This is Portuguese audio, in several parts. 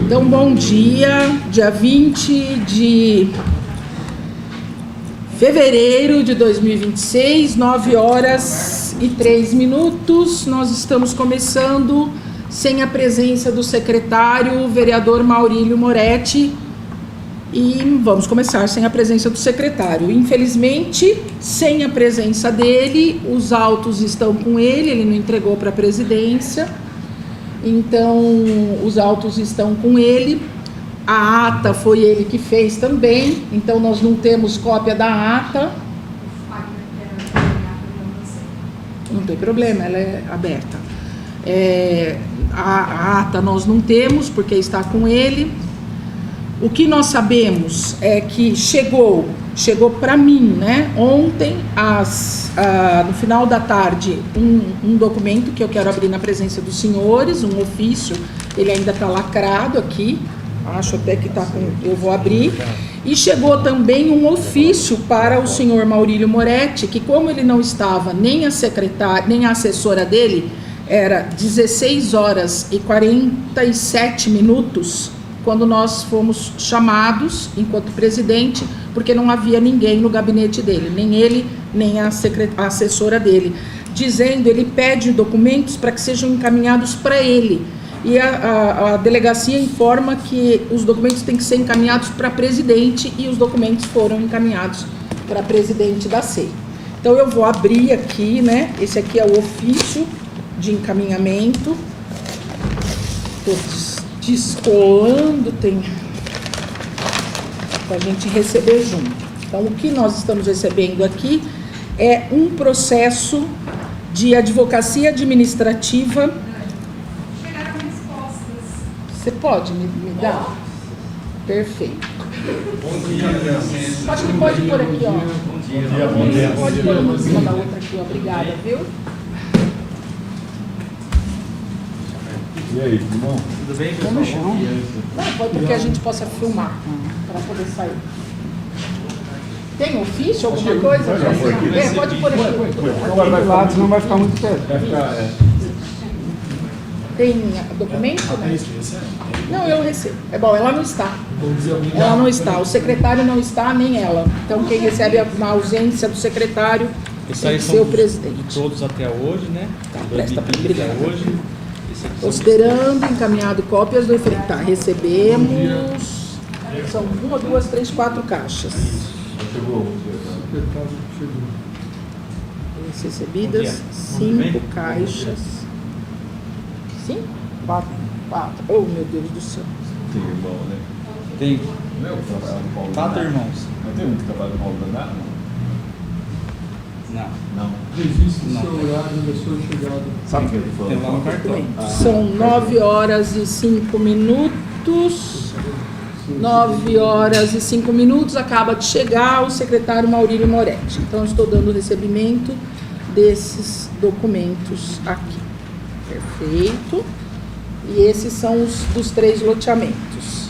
Então, bom dia 20 de fevereiro de 2026, 9 horas e 3 minutos. Nós estamos começando sem a presença do secretário, o vereador Maurílio Moretti, e vamos começar sem a presença do secretário. Infelizmente, sem a presença dele, os autos estão com ele não entregou para a presidência, então os autos estão com ele. A ata foi ele que fez também, então nós não temos cópia da ata. Não tem problema, ela é aberta. A ata nós não temos, porque está com ele. O que nós sabemos é que chegou para mim, né, ontem, no final da tarde, um documento que eu quero abrir na presença dos senhores, um ofício, ele ainda está lacrado aqui, acho até que está com... eu vou abrir. E chegou também um ofício para o senhor Maurílio Moretti, que como ele não estava nem a secretária, nem a assessora dele, era 16 horas e 47 minutos, quando nós fomos chamados, enquanto presidente, porque não havia ninguém no gabinete dele, nem ele, nem a assessora dele, dizendo, ele pede documentos para que sejam encaminhados para ele, e a delegacia informa que os documentos têm que ser encaminhados para presidente, e os documentos foram encaminhados para presidente da SEI. Então eu vou abrir aqui, né, esse aqui é o ofício de encaminhamento, estou descolando, tem para a gente receber junto. Então, o que nós estamos recebendo aqui é um processo de advocacia administrativa. Chegaram respostas. Você pode me dar? Perfeito. Bom dia, Acho que pode pôr aqui, ó. Bom dia. Pode pôr uma em cima da outra aqui, ó. Obrigada, viu? E aí, irmão? Tudo bem, pessoal? Não, pode porque a gente possa filmar, para poder sair. Tem ofício, alguma coisa? Pode pôr aqui. Não vai lá, senão vai ficar muito perto. Vai ficar, Tem documento, né? Não, eu recebo. É bom, ela não está. Ela não está. O secretário não está, nem ela. Então, quem recebe a ausência do secretário tem que ser o presidente. Todos até hoje, né? Tá, presta para até hoje. Considerando encaminhado cópias do efeito. Tá, recebemos. São 1, 2, 3, 4 caixas. Chegou. Recebidas 5 caixas. 5? 4. Oh, meu Deus do céu. Tem irmão, né? Tem Não é o que trabalha no Paulo 4 Danado? irmãos. Não tem um que trabalha no Paulo Danado? Não. Não. Registro do seu horário da sua chegada. Sabe o que ele falou? Tem lá no cartão. São 9 horas e 5 minutos. 9 horas e 5 minutos. Acaba de chegar o secretário Maurílio Moretti. Então, eu estou dando recebimento desses documentos aqui. Perfeito. E esses são os dos 3 loteamentos.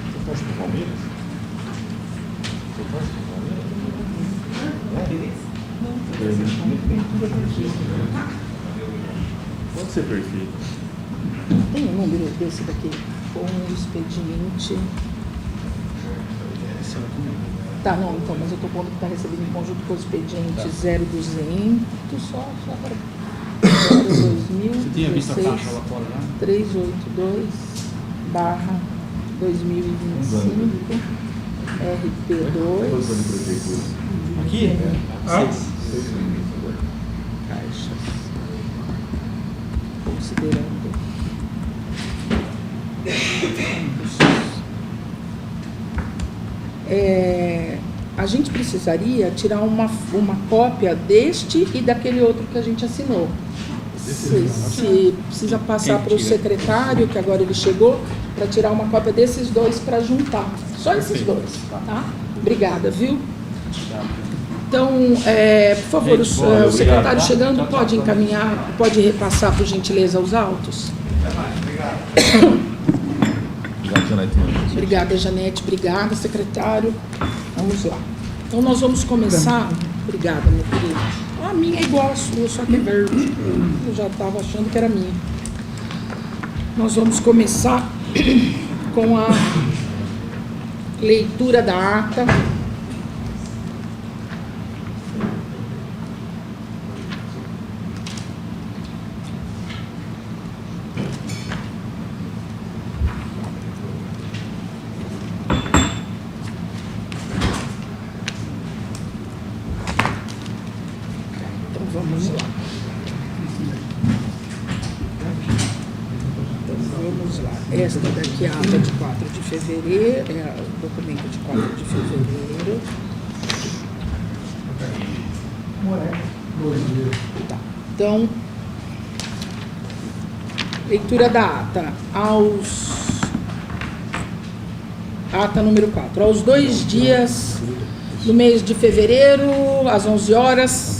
Você torce pro Palmeiras? Você torce pro Palmeiras? Pode ser perfeito. Tem um número desse daqui? Com o expediente. Tá, não, então, mas eu estou pondo que está recebido em conjunto com o expediente 0200, só para 2000. Você tinha visto a caixa lá fora, né? 382 barra 2025 RP2 Aqui? caixas considerando a gente precisaria tirar uma cópia deste e daquele outro que a gente assinou. Se precisa passar para o secretário, que agora ele chegou, para tirar uma cópia desses dois para juntar. Só esses dois, tá? Obrigada, viu? Então, por favor, o secretário chegando, pode encaminhar, pode repassar, por gentileza, os autos? Obrigada, Janete. Obrigada, secretário. Vamos lá. Então, nós vamos começar... Obrigada, meu querido. A minha é igual a sua, só que é verde. Eu já estava achando que era minha. Nós vamos começar com a leitura da ata. Então vamos lá. Vamos lá. Esta daqui é a ata de 4 de fevereiro, é o documento de 4 de fevereiro. Tá. Então, leitura da ata. Ata número 4. Aos 2 dias do mês de fevereiro, às 11 horas,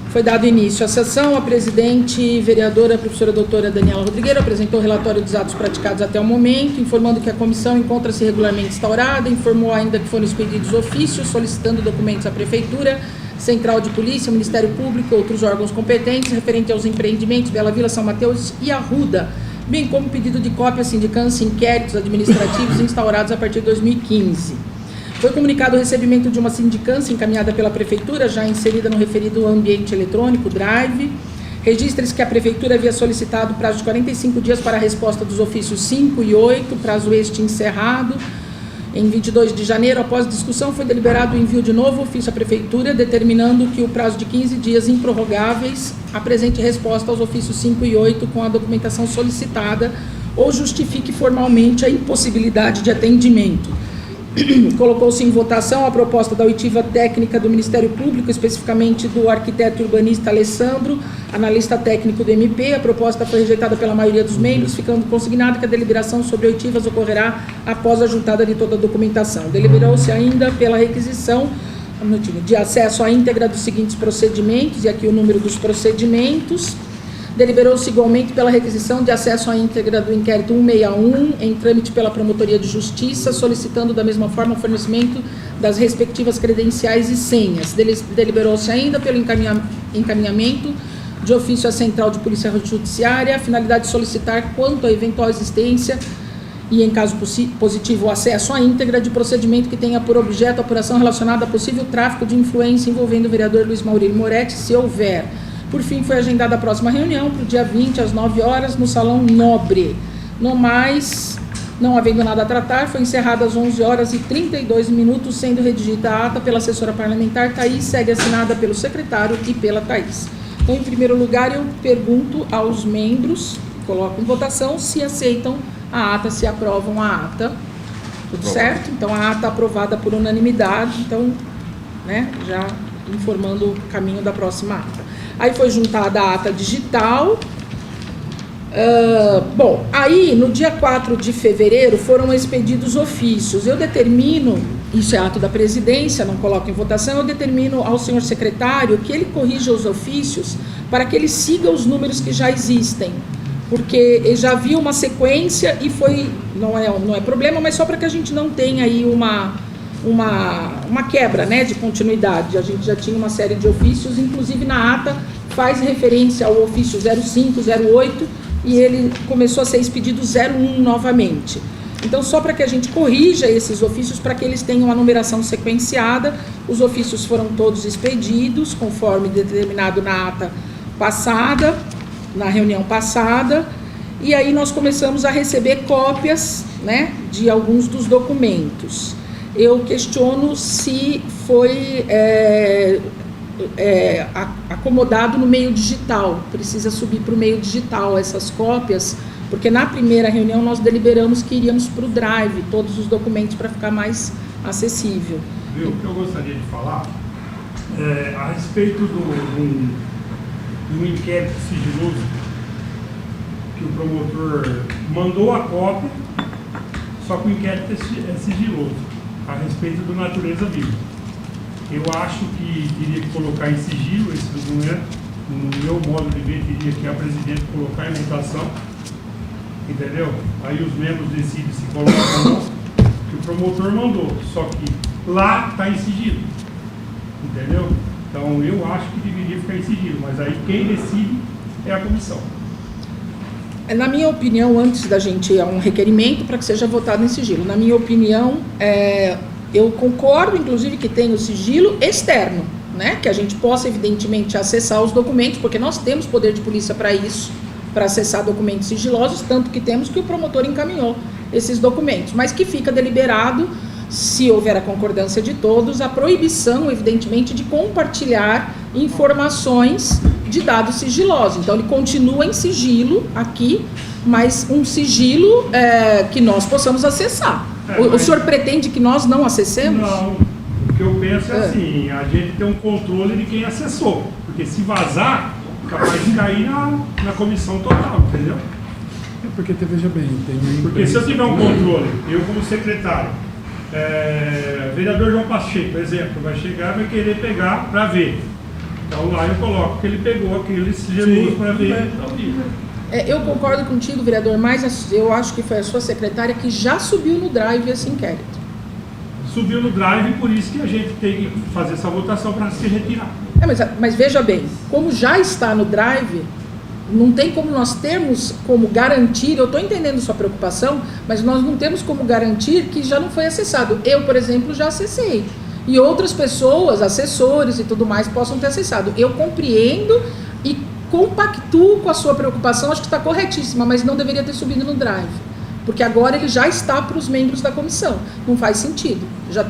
foi dado início à sessão. A presidente e vereadora, a professora doutora Daniela Rodrigueiro, apresentou o relatório dos atos praticados até o momento, informando que a comissão encontra-se regularmente instaurada, informou ainda que foram expedidos ofícios solicitando documentos à Prefeitura, Central de Polícia, Ministério Público e outros órgãos competentes referente aos empreendimentos Bela Vila, São Mateus e Arruda, bem como pedido de cópia, sindicância e inquéritos administrativos instaurados a partir de 2015. Foi comunicado o recebimento de uma sindicância encaminhada pela Prefeitura, já inserida no referido ambiente eletrônico, Drive. Registre-se que a Prefeitura havia solicitado prazo de 45 dias para a resposta dos ofícios 5 e 8, prazo este encerrado. Em 22 de janeiro, após discussão, foi deliberado o envio de novo ofício à Prefeitura, determinando que o prazo de 15 dias improrrogáveis apresente resposta aos ofícios 5 e 8 com a documentação solicitada ou justifique formalmente a impossibilidade de atendimento. Colocou-se em votação a proposta da oitiva técnica do Ministério Público, especificamente do arquiteto urbanista Alessandro, analista técnico do MP. A proposta foi rejeitada pela maioria dos membros, ficando consignado que a deliberação sobre oitivas ocorrerá após a juntada de toda a documentação. Deliberou-se ainda pela requisição de acesso à íntegra dos seguintes procedimentos, e aqui o número dos procedimentos. Deliberou-se igualmente pela requisição de acesso à íntegra do inquérito 161, em trâmite pela Promotoria de Justiça, solicitando da mesma forma o fornecimento das respectivas credenciais e senhas. Deliberou-se ainda pelo encaminhamento de ofício à Central de Polícia Judiciária, a finalidade de solicitar quanto à eventual existência e, em caso positivo, o acesso à íntegra de procedimento que tenha por objeto a apuração relacionada a possível tráfico de influência envolvendo o vereador Luiz Maurílio Moretti, se houver. Por fim, foi agendada a próxima reunião para o dia 20, às 9 horas, no Salão Nobre. No mais, não havendo nada a tratar, foi encerrada às 11 horas e 32 minutos, sendo redigida a ata pela assessora parlamentar Thaís, segue assinada pelo secretário e pela Thaís. Então, em primeiro lugar, eu pergunto aos membros, coloco em votação, se aceitam a ata, se aprovam a ata. Tudo certo? Então, a ata aprovada por unanimidade, então, né, já informando o caminho da próxima ata. Aí foi juntada a ata digital. Bom, aí no dia 4 de fevereiro foram expedidos ofícios. Eu determino, isso é ato da presidência, não coloco em votação, eu determino ao senhor secretário que ele corrija os ofícios para que ele siga os números que já existem. Porque já havia uma sequência e foi, não é problema, mas só para que a gente não tenha aí uma quebra, né, de continuidade. A gente já tinha uma série de ofícios, inclusive na ata faz referência ao ofício 05, 08 e ele começou a ser expedido 01 novamente. Então, só para que a gente corrija esses ofícios, para que eles tenham a numeração sequenciada, os ofícios foram todos expedidos, conforme determinado na ata passada, na reunião passada, e aí nós começamos a receber cópias, né, de alguns dos documentos. Eu questiono se foi acomodado no meio digital, precisa subir para o meio digital essas cópias, porque na primeira reunião nós deliberamos que iríamos para o Drive, todos os documentos para ficar mais acessível. O que eu gostaria de falar a respeito do inquérito sigiloso, que o promotor mandou a cópia, só que o inquérito é sigiloso, a respeito do natureza viva. Eu acho que teria que colocar em sigilo esse documento, no meu modo de ver, teria que a presidente colocar em votação, entendeu? Aí os membros decidem se colocam ou não, que o promotor mandou, só que lá está em sigilo, entendeu? Então eu acho que deveria ficar em sigilo, mas aí quem decide é a comissão. Na minha opinião, antes da gente, é um requerimento para que seja votado em sigilo. Na minha opinião, eu concordo, inclusive, que tenha o sigilo externo, né? Que a gente possa, evidentemente, acessar os documentos, porque nós temos poder de polícia para isso, para acessar documentos sigilosos, tanto que temos que o promotor encaminhou esses documentos, mas que fica deliberado, se houver a concordância de todos, a proibição, evidentemente, de compartilhar informações de dados sigilosos. Então, ele continua em sigilo aqui, mas um sigilo que nós possamos acessar. O senhor pretende que nós não acessemos? Não, o que eu penso é assim, a gente tem um controle de quem acessou, porque se vazar, capaz de cair na comissão total, entendeu? Porque, veja bem, Porque se eu tiver um controle, eu como secretário, vereador João Pacheco, por exemplo, vai chegar e vai querer pegar para ver. Então lá eu coloco que ele pegou aquele sigiloso para ver. Eu concordo contigo, vereador, mas eu acho que foi a sua secretária que já subiu no Drive esse inquérito. Subiu no Drive, por isso que a gente tem que fazer essa votação para se retirar. Mas veja bem, como já está no Drive, não tem como nós termos como garantir, eu estou entendendo sua preocupação, mas nós não temos como garantir que já não foi acessado. Eu, por exemplo, já acessei. E outras pessoas, assessores e tudo mais, possam ter acessado. Eu compreendo e compactuo com a sua preocupação, acho que está corretíssima, mas não deveria ter subido no Drive. Porque agora ele já está para os membros da comissão. Não faz sentido. Já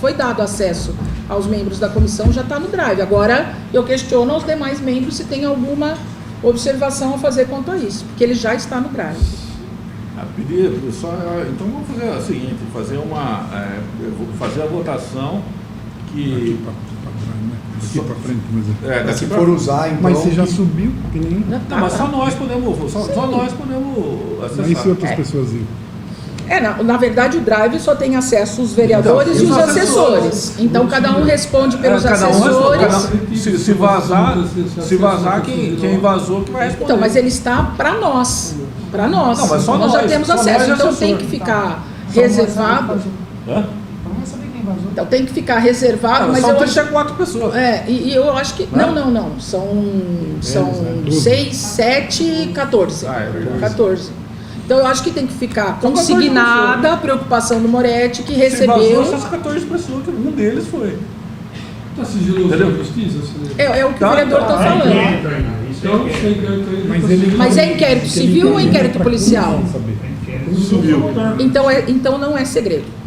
foi dado acesso aos membros da comissão, já está no Drive. Agora eu questiono aos demais membros se tem alguma observação a fazer quanto a isso, porque ele já está no Drive. Então vamos fazer o seguinte, fazer a votação que... Daqui para frente, mas se for usar, então... Mas você já subiu? Que nem... Não, mas só nós podemos acessar. Mas se outras pessoas viram? Na verdade o Drive só tem acesso os vereadores e os assessores. Então cada um responde pelos assessores. Se vazar, quem vazou que vai responder. Então, mas ele está para nós. Para nós. Não, mas só nós já temos acesso. Então tem que ficar reservado. Então tem que ficar reservado, mas eu acho que 4 pessoas. E eu acho que não. São 6, 7, 14. 14. Então eu acho que tem que ficar consignada a preocupação do Moretti, que recebeu. Essas 14 pessoas, que um deles foi. Está sigiloso na justiça? É o que o vereador está falando. Mas é inquérito civil ou inquérito policial? Subiu. Então não é segredo.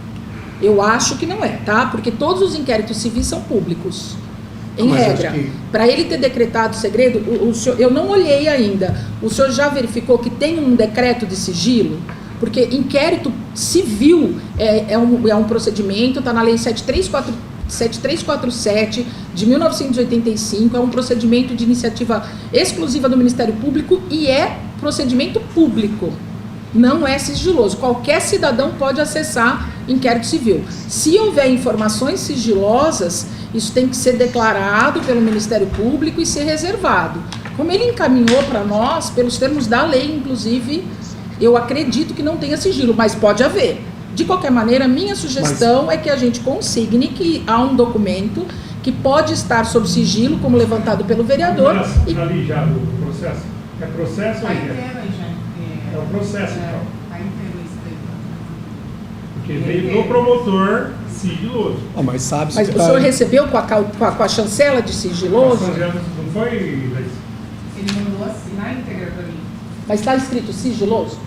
Eu acho que não é, tá? Porque todos os inquéritos civis são públicos, em regra. Para ele ter decretado segredo, o senhor, eu não olhei ainda. O senhor já verificou que tem um decreto de sigilo? Porque inquérito civil é um procedimento, está na Lei 7347 de 1985, é um procedimento de iniciativa exclusiva do Ministério Público e é procedimento público. Não é sigiloso. Qualquer cidadão pode acessar inquérito civil. Se houver informações sigilosas, isso tem que ser declarado pelo Ministério Público e ser reservado. Como ele encaminhou para nós, pelos termos da lei, inclusive, eu acredito que não tenha sigilo, mas pode haver. De qualquer maneira, minha sugestão é que a gente consigne que há um documento que pode estar sob sigilo, como levantado pelo vereador. Está ali já do processo? É processo ou é? É o processo, então. Porque veio do promotor sigiloso. Mas sabe Mas o senhor recebeu com a chancela de sigiloso? Não foi, Ele mandou assim na íntegra para mim. Mas está escrito sigiloso?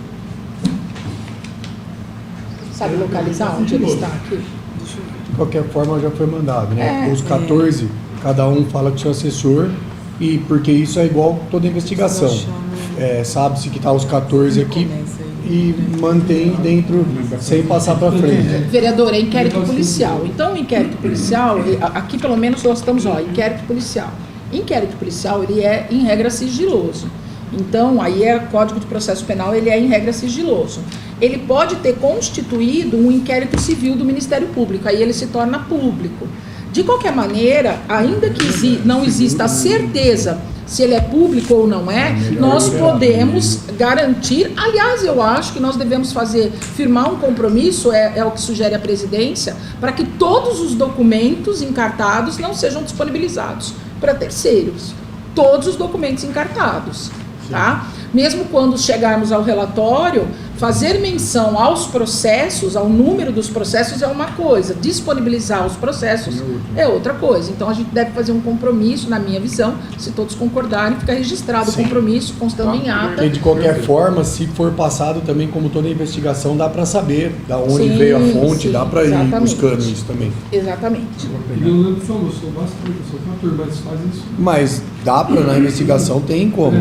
Sabe localizar onde ele está aqui? De qualquer forma, já foi mandado, né? Os 14, cada um fala com o seu assessor, e porque isso é igual toda investigação. Sabe-se que está os 14 aqui e mantém dentro sem passar para frente. Vereador, é inquérito policial. Então, o inquérito policial, aqui pelo menos nós estamos, inquérito policial. Inquérito policial, ele é, em regra, sigiloso. Então, aí é Código de Processo Penal, ele é, em regra, sigiloso. Ele pode ter constituído um inquérito civil do Ministério Público, aí ele se torna público. De qualquer maneira, ainda que não exista a certeza se ele é público ou não é, nós podemos garantir, aliás, eu acho que nós devemos firmar um compromisso, é o que sugere a presidência, para que todos os documentos encartados não sejam disponibilizados para terceiros. Todos os documentos encartados, tá? mesmo quando chegarmos ao relatório, fazer menção aos processos, ao número dos processos é uma coisa, disponibilizar os processos é outra coisa. Então a gente deve fazer um compromisso, na minha visão, se todos concordarem, fica registrado o compromisso, constando em ata. E de qualquer forma, se for passado também, como toda investigação, dá para saber da onde Sim, veio a fonte, sim, dá para ir exatamente. buscando isso também. Exatamente. E o Leandro falou, sou bastante, sou 14, mas faz isso. Mas dá para, na investigação, tem como.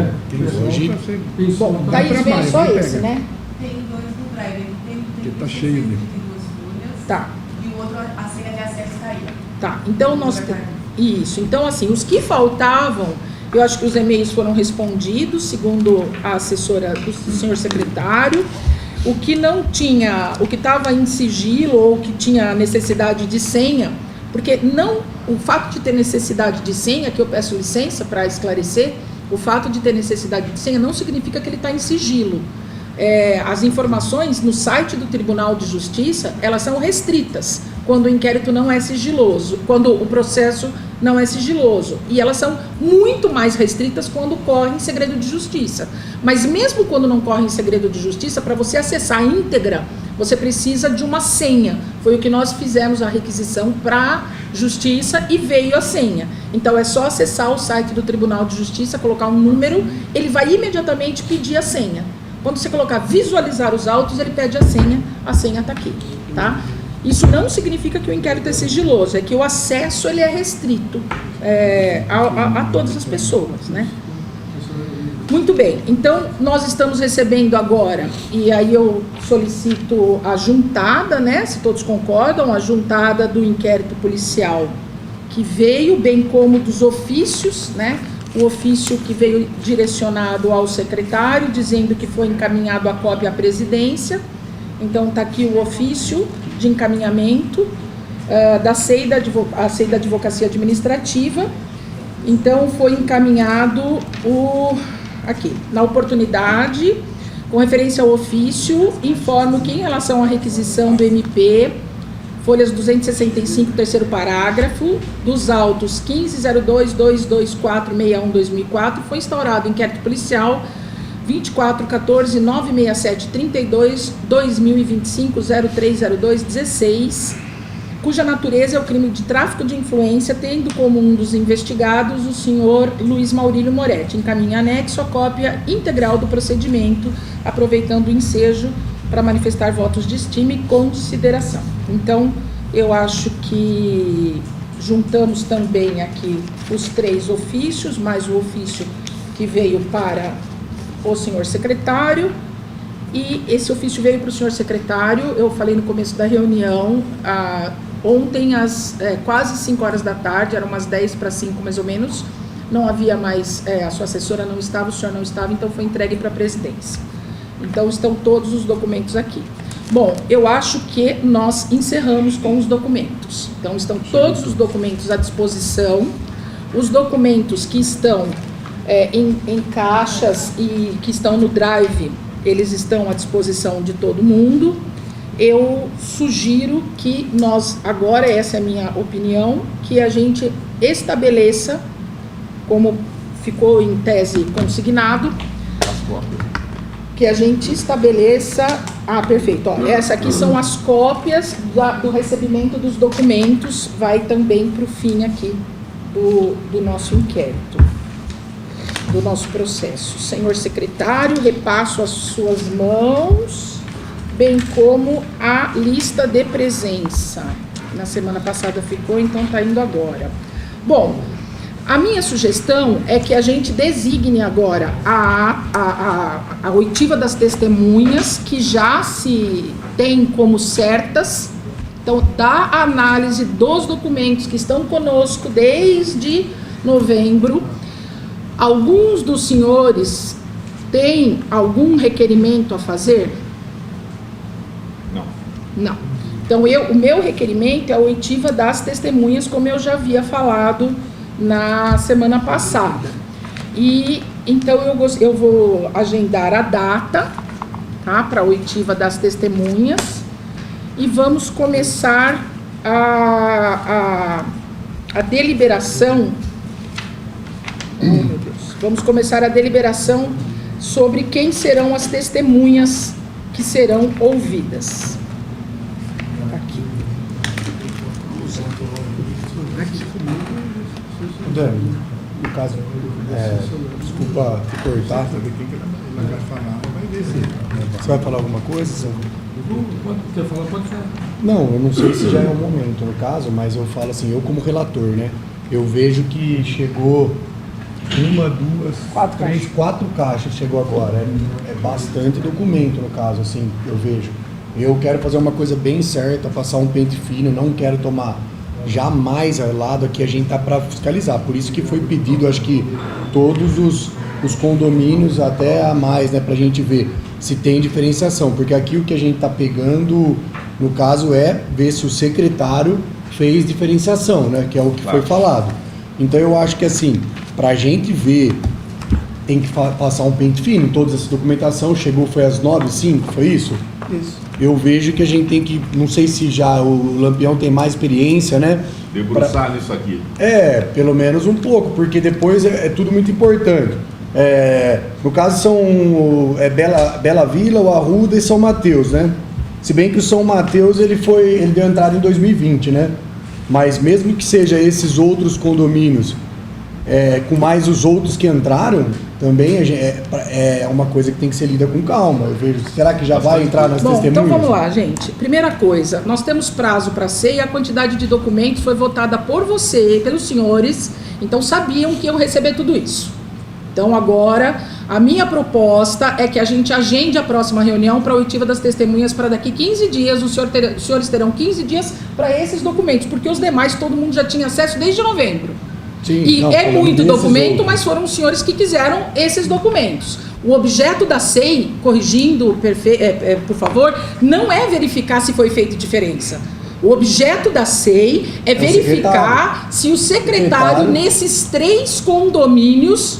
Hoje, Pensou, Bom, daí veio só esse, né? Tem dois no drive, tem tá cheio, né? tem duas folhas. Tá. E o outro, a senha de acesso caiu. Tá, então nós isso, então assim, os que faltavam, eu acho que os e-mails foram respondidos, segundo a assessora do senhor secretário. O que não tinha, o que estava em sigilo ou que tinha necessidade de senha, porque não, o fato de ter necessidade de senha, que eu peço licença para esclarecer, o fato de ter necessidade de senha não significa que ele está em sigilo. As informações no site do Tribunal de Justiça, elas são restritas quando o inquérito não é sigiloso, quando o processo não é sigiloso, e elas são muito mais restritas quando corre em segredo de justiça. Mas mesmo quando não corre em segredo de justiça, para você acessar a íntegra, você precisa de uma senha. Foi o que nós fizemos a requisição para a Justiça e veio a senha. Então é só acessar o site do Tribunal de Justiça, colocar um número, ele vai imediatamente pedir a senha. Quando você colocar visualizar os autos, ele pede a senha está aqui, tá? Isso não significa que o inquérito é sigiloso, é que o acesso ele é restrito a todas as pessoas, né? Muito bem, então nós estamos recebendo agora, e aí eu solicito a juntada, né? Se todos concordam, a juntada do inquérito policial que veio, bem como dos ofícios, né? O ofício que veio direcionado ao secretário, dizendo que foi encaminhado a cópia à presidência. Então, está aqui o ofício de encaminhamento da SEI da Advocacia Administrativa. Então, foi encaminhado aqui, na oportunidade, com referência ao ofício, informo que em relação à requisição do MP, folhas 265, terceiro parágrafo, dos autos 15.02.224.61.2004, foi instaurado inquérito policial 24.14.967.32.2025.0302.16, cuja natureza é o crime de tráfico de influência, tendo como um dos investigados o senhor Luiz Maurílio Moretti. Encaminha anexo a cópia integral do procedimento, aproveitando o ensejo para manifestar votos de estima e consideração. Então, eu acho que juntamos também aqui os três ofícios, mais o ofício que veio para o senhor secretário, e esse ofício veio para o senhor secretário, eu falei no começo da reunião, ontem às quase 5 horas da tarde, eram umas 10 para 5 mais ou menos, não havia mais, a sua assessora não estava, o senhor não estava, então foi entregue para a presidência. Então, estão todos os documentos aqui. Bom, eu acho que nós encerramos com os documentos. Então, estão todos os documentos à disposição. Os documentos que estão em caixas e que estão no drive, eles estão à disposição de todo mundo. Eu sugiro que nós, agora, essa é a minha opinião, que a gente estabeleça, como ficou em tese consignado, que a gente estabeleça... perfeito. Ó, essa aqui são as cópias do recebimento dos documentos, vai também para o fim aqui do nosso inquérito, do nosso processo. Senhor secretário, repasso às suas mãos, bem como a lista de presença. Na semana passada ficou, então está indo agora. Bom, a minha sugestão é que a gente designe agora a oitiva das testemunhas, que já se tem como certas. Então, da análise dos documentos que estão conosco desde novembro, alguns dos senhores têm algum requerimento a fazer? Não. Não. Então, o meu requerimento é a oitiva das testemunhas, como eu já havia falado na semana passada. E então eu vou agendar a data, tá, para a oitiva das testemunhas, e vamos começar a deliberação. Oh, meu Deus. Vamos começar a deliberação sobre quem serão as testemunhas que serão ouvidas. Aqui. Dani, no caso, desculpa te cortar. Você vai falar alguma coisa? Quer falar? Pode falar. Não, eu não sei se já é o momento no caso, mas eu falo assim, eu como relator, né? Eu vejo que chegou 1, 2, 3, 4 caixas chegou agora. É bastante documento no caso, assim, eu vejo. Eu quero fazer uma coisa bem certa, passar um pente fino, não quero tomar jamais ao lado aqui, a gente tá para fiscalizar. Por isso que foi pedido, acho que todos os condomínios até a mais, né, pra gente ver se tem diferenciação, porque aqui o que a gente tá pegando, no caso, é ver se o secretário fez diferenciação, né, que é o que foi falado. Então eu acho que assim, pra gente ver, tem que passar um pente fino, toda essa documentação, chegou, foi às 9h05, foi isso? Isso. Eu vejo que a gente tem que, não sei se já o Lampião tem mais experiência, né? Debruçar nisso aqui. Pelo menos um pouco, porque depois é tudo muito importante. No caso são Bela Vila, o Arruda e São Mateus, né? Se bem que o São Mateus ele deu entrada em 2020, né? Mas mesmo que seja esses outros condomínios, com mais os outros que entraram, também é uma coisa que tem que ser lida com calma. Eu vejo, será que já vai entrar nas testemunhas? Então vamos lá, gente. Primeira coisa, nós temos prazo para ser e a quantidade de documentos foi votada por você, pelos senhores, então sabiam que iam receber tudo isso. Então agora, a minha proposta é que a gente agende a próxima reunião para a oitiva das testemunhas para daqui 15 dias, os senhores terão 15 dias para esses documentos, porque os demais todo mundo já tinha acesso desde novembro. Sim, e não, é muito documento, outros. mas foram os senhores que quiseram esses documentos. O objeto da SEI, corrigindo, por favor, não é verificar se foi feita diferença. O objeto da SEI é verificar se o secretário, nesses 3 condomínios,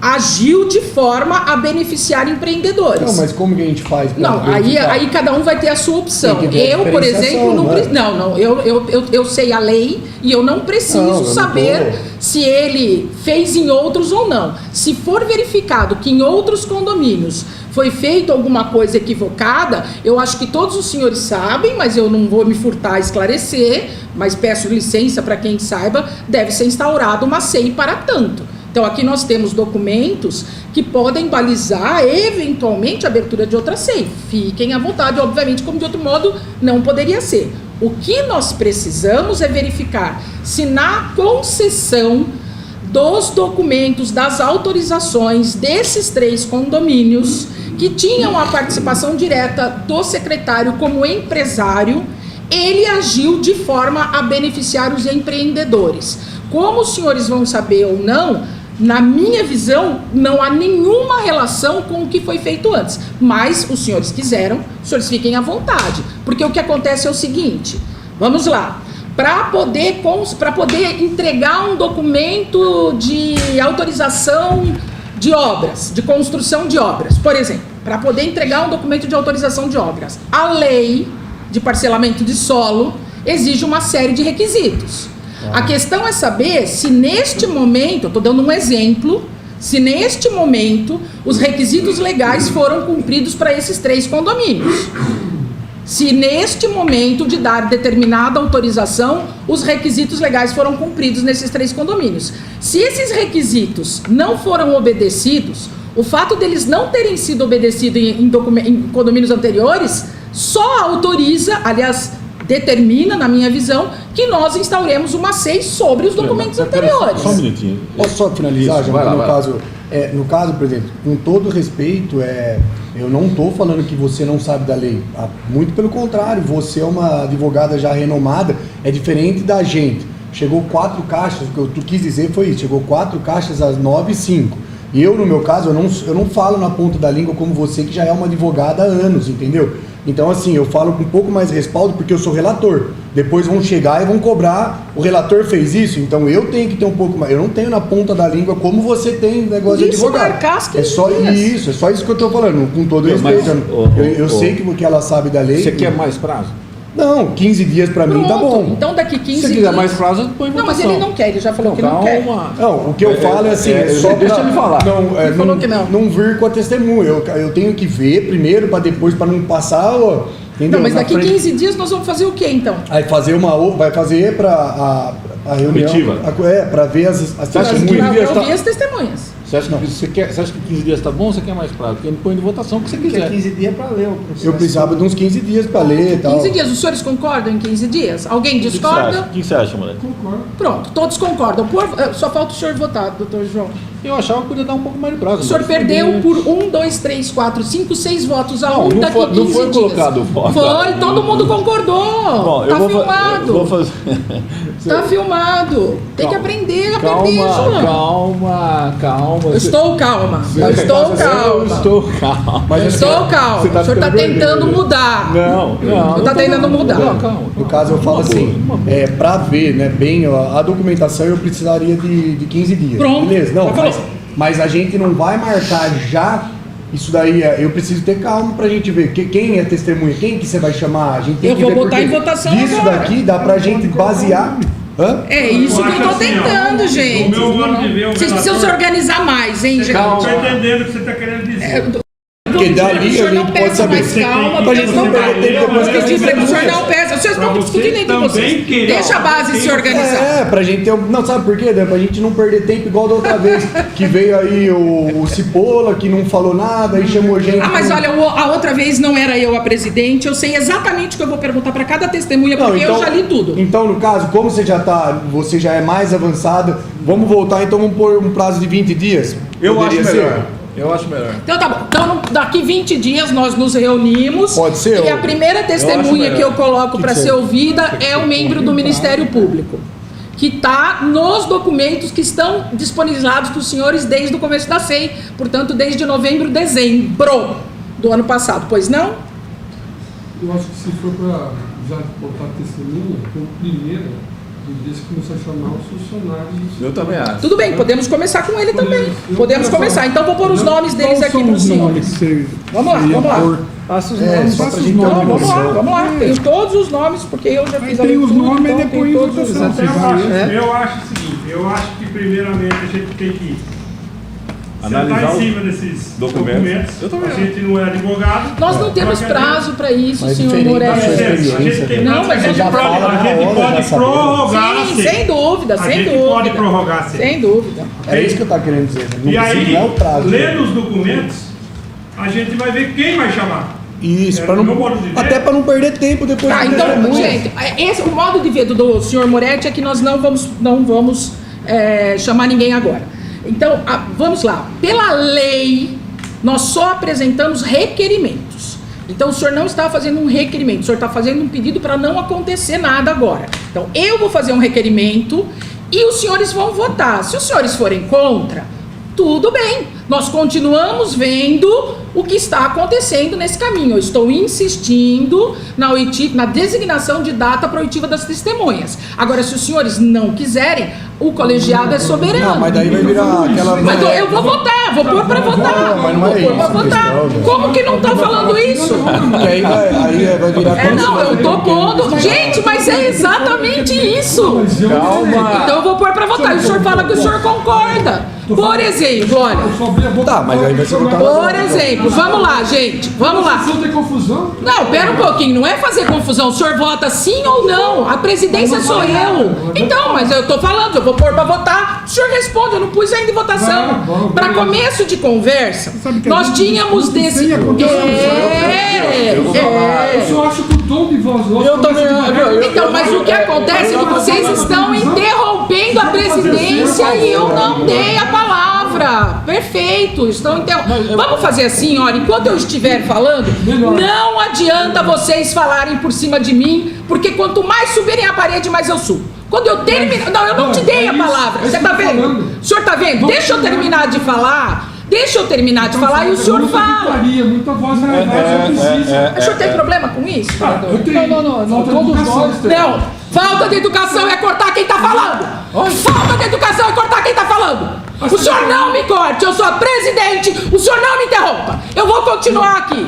agiu de forma a beneficiar empreendedores. Não, mas como que a gente faz? Não, aí cada um vai ter a sua opção. Eu, por exemplo, eu sei a lei e eu não preciso saber se ele fez em outros ou não. Se for verificado que em outros condomínios foi feito alguma coisa equivocada, eu acho que todos os senhores sabem, mas eu não vou me furtar a esclarecer, mas peço licença para quem saiba, deve ser instaurada uma SEI para tanto. Então, aqui nós temos documentos que podem balizar, eventualmente, a abertura de outra SEI. Fiquem à vontade, obviamente, como de outro modo não poderia ser. O que nós precisamos é verificar se na concessão dos documentos, das autorizações desses 3 condomínios, que tinham a participação direta do secretário como empresário, ele agiu de forma a beneficiar os empreendedores. Como os senhores vão saber ou não, na minha visão, não há nenhuma relação com o que foi feito antes. Mas os senhores quiseram, os senhores fiquem à vontade. Porque o que acontece é o seguinte, vamos lá. Para poder entregar um documento de autorização de obras, de construção de obras, por exemplo, para poder entregar um documento de autorização de obras, a lei de parcelamento de solo exige uma série de requisitos. A questão é saber se neste momento, eu estou dando um exemplo, se neste momento os requisitos legais foram cumpridos para esses 3 condomínios. Se neste momento de dar determinada autorização, os requisitos legais foram cumpridos nesses 3 condomínios. Se esses requisitos não foram obedecidos, o fato deles não terem sido obedecidos em condomínios anteriores, só autoriza, aliás, determina, na minha visão, que nós instauremos uma SEI sobre os documentos anteriores. Só um minutinho. Posso só finalizar? Isso, Já, vai no caso, presidente, com todo respeito, eu não estou falando que você não sabe da lei. Muito pelo contrário, você é uma advogada já renomada, é diferente da gente. Chegou 4 caixas, o que tu quis dizer foi isso, chegou 4 caixas às 9h05. E eu, no meu caso, eu não falo na ponta da língua como você, que já é uma advogada há anos, entendeu? Então, assim, eu falo com um pouco mais de respaldo porque eu sou relator. Depois vão chegar e vão cobrar, o relator fez isso, então eu tenho que ter um pouco mais. Eu não tenho na ponta da língua como você tem negócio de advogado. É só isso que eu tô falando, com todo respeito. Eu sei que ela sabe da lei. Você quer mais prazo? Não, 15 dias pra mim tá Pronto. bom. Então daqui 15 Se você dias. quiser mais prazo, põe em Não, votação. mas ele não quer, ele já falou que não quer. Calma. Não, o que eu falo é assim, só deixa pra ele falar. Ele falou que não. Não vir com a testemunha. Eu tenho que ver primeiro, pra depois, pra não passar, ó, entendeu? Não, mas Na daqui frente. 15 dias nós vamos fazer o quê então? Aí vai fazer pra a reunião. Comitiva. Pra ver as Você acha que testemunhas. 15 dias Pra tá- ouvir as testemunhas. Você acha que 15 dias tá bom ou você quer mais prazo? Porque ele põe de votação o que você Porque quiser. 15 dias para ler o processo. Eu precisava de uns 15 dias pra ler e tal. 15 dias. Os senhores concordam em 15 dias? Alguém O que você discorda? acha? O que você acha, moleque? Pronto, todos concordam. Só falta o senhor votar, doutor João. Eu achava que podia dar um pouco mais de prazo. O senhor mas perdeu tudo bem. por 1, 2, 3, 4, 5, 6 votos a Não, 1 não daqui foi- 15 não foi dias. colocado o voto. Foi, todo mundo concordou. Bom, Tá eu filmado. vou fazer. Tá filmado. Tem que aprender a perder, João. Calma. Eu estou calma. Eu estou Eu calma. estou calma. Eu estou calma. Você tá O senhor tá ficando tentando vermelho. mudar. Não. Não tá tentando mudar. Não, calma. No caso, eu falo assim, pra ver, né, bem a documentação, eu precisaria de 15 dias. Pronto, Beleza? Não, já falou. mas a gente não vai marcar já. Isso daí, eu preciso ter calma pra gente ver quem é testemunha, quem que você vai chamar. A gente tem Eu que vou ver botar porque em votação Disso agora. daqui dá pra gente basear. Hã? É isso que eu tô acho assim, ó, tentando, gente. o meu modo de ver, o Vocês precisam se relator- organizar mais, hein, gente? Eu tô entendendo o que você está querendo dizer. Porque dali o senhor a não gente pode peça saber. mais calma, Pra gente porque não não perder vai. tempo depois que a Eu gente disse para que o senhor vai. não peça. Vocês Pra estão você discutindo entre também vocês. querer, Deixa a base se organizar. É, pra gente ter. Não, sabe por quê, Dan? Pra gente não perder tempo igual da outra vez. Que veio aí o Cipolla, que não falou nada, aí chamou gente. Ah, mas olha, a outra vez não era eu a presidente, eu sei exatamente o que eu vou perguntar para cada testemunha, Não, porque eu já li tudo. Então, no caso, como você já é mais avançada, vamos voltar, então vamos pôr um prazo de 20 dias? Eu Poderia acho ser? melhor. Eu acho melhor. Então tá bom. Então daqui 20 dias nós nos reunimos. Pode ser, E a ou- primeira testemunha melhor. que eu coloco para que ser você- ouvida é o membro do Ministério Público, que está nos documentos que estão disponibilizados para os senhores desde o começo da SEI, portanto desde novembro, dezembro do ano passado, pois não? Eu acho que se for para já botar testemunha, então primeiro, desde que começar a chamar os funcionários do Eu também acho. Tudo bem, podemos começar com ele também. Eu Podemos quero começar. falar. Então vou pôr os nomes deles aqui para os senhores. Vamos lá, vamos lá. Passa os É, nomes. só Passa pra os gente ter uma nomes. Vamos lá, noção. vamos lá. Tenho todos os nomes, porque eu já fiz a tem os leitura, nomes então e depois tem todos os votação. nomes. Eu acho o seguinte, eu acho que primeiramente a gente tem que Analisar sentar em os cima desses documentos. documentos. Eu também A gente não é advogado. Nós não temos Só que prazo para isso, Mas senhor diferente da A sua Moreira. gente experiência, tem Não, prazo, mas a gente já pode, fala na a gente hora, já pode sabemos. prorrogar a Sim, SEI. sem dúvida, A sem gente dúvida. pode prorrogar a SEI. Sem dúvida. É isso que eu tava querendo dizer. Não E precisa, aí, não é o prazo. lendo os documentos, a gente vai ver quem vai chamar. Isso, É, pra no meu modo de ver- até para não perder tempo depois Tá, de então, testemunha. gente, o modo de ver do senhor Moretti é que nós não vamos chamar ninguém agora. Então, vamos lá. Pela lei, nós só apresentamos requerimentos. Então, o senhor não está fazendo um requerimento, o senhor está fazendo um pedido para não acontecer nada agora. Então, eu vou fazer um requerimento e os senhores vão votar. Se os senhores forem contra, tudo bem. Nós continuamos vendo o que está acontecendo nesse caminho. Eu estou insistindo na designação de data para a oitiva das testemunhas. Agora, se os senhores não quiserem, o colegiado é soberano. Não, mas daí vai virar aquela. Mas eu vou votar, vou pôr pra votar. Não, mas não é Vou pôr pra isso a votar. questão, velho. Como que não tá falando isso? Porque aí vai virar. Não, eu tô pondo. Gente, mas é exatamente isso. Calma. Então eu vou pôr pra votar. E o senhor fala que o senhor concorda. Por exemplo, olha. Tá, mas aí vai ser votado. Por exemplo, vamos lá, gente. Vamos lá. Não tem confusão? Não, pera um pouquinho, não é fazer confusão. O senhor vota sim ou não? A presidência sou eu. Então, mas eu tô falando, eu vou pôr pra votar. O senhor responde, eu não pus ainda em votação. Vamos, Pra beleza. começo de conversa, Sabe que nós a gente tínhamos discute desse. sem acontecer. Eu só acho que o tom de voz nosso Eu também começa acho, devagar. Então, mas o que acontece é que vocês estão interrompendo a presidência e eu não dei a palavra. Perfeito, estão interrompendo. Vamos fazer assim, olha, enquanto eu estiver falando, não adianta vocês falarem por cima de mim, porque quanto mais subirem a parede, mais eu subo. Quando eu terminar. Não, eu não te dei a palavra. Você tá vendo? O senhor tá vendo? Deixa eu terminar de falar. Deixa eu terminar de falar e o senhor fala. Muita voz na verdade, não precisa. O senhor tem problema com isso? Eu tenho. Não, todos nós temos. Não, falta de educação é cortar quem tá falando. Falta de educação é cortar quem tá falando. O senhor não me corte, eu sou a presidente, o senhor não me interrompa. Eu vou continuar aqui.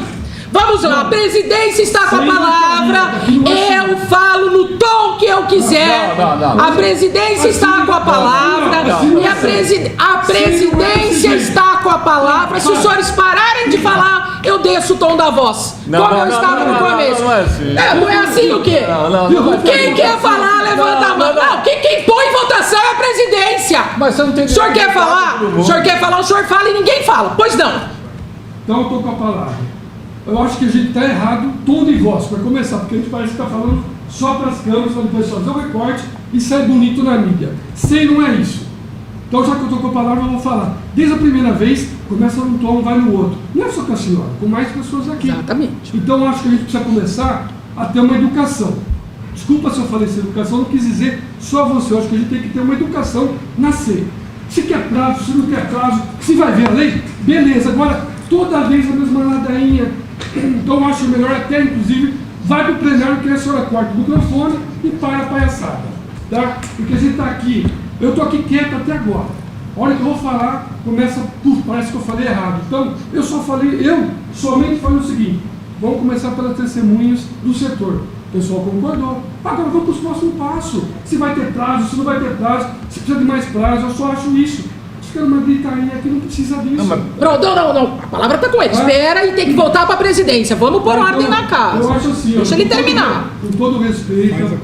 Vamos lá, a presidência está com a palavra. Eu falo no tom que eu quiser. A presidência está com a palavra. E a presidência está com a palavra. Se os senhores pararem de falar, eu desço o tom da voz. Como eu estava no começo. Não é assim o quê? Quem quer falar, levanta a mão. Não, quem põe em votação é a presidência. Mas você não tem. O senhor quer falar? O senhor quer falar, o senhor fala e ninguém fala. Pois não. Então eu estou com a palavra. Eu acho que a gente está errado, tom de voz, para começar, porque a gente parece que está falando só para as câmeras, para depois fazer o recorte e sair bonito na mídia. Sei, não é isso. Então, já que eu estou com a palavra, eu vou falar. Desde a primeira vez, começa num tom, vai no outro. Não é só com a senhora, com mais pessoas aqui. Exatamente. Então, eu acho que a gente precisa começar a ter uma educação. Desculpa se eu falei essa educação, não quis dizer só você. Eu acho que a gente tem que ter uma educação na C. Se quer prazo, se não quer prazo, se vai ver a lei, beleza. Agora, toda vez a mesma ladainha. Então, eu acho melhor até, inclusive, vai para o plenário que a senhora corta o microfone e para a palhaçada. Tá? Porque a gente está aqui, eu estou aqui quieto até agora. A hora que eu vou falar, começa, parece que eu falei errado. Então, eu somente falei o seguinte, vamos começar pelas testemunhas do setor. O pessoal concordou. Agora vamos para os próximos passos. Se vai ter prazo, se não vai ter prazo, se precisa de mais prazo, eu só acho isso. Fica uma gritaria aqui, não precisa disso. Não. A palavra está com ele. Espera e tem que voltar para a presidência. Vamos pôr ordem na casa. Eu acho assim. Deixa ele terminar. Com todo respeito,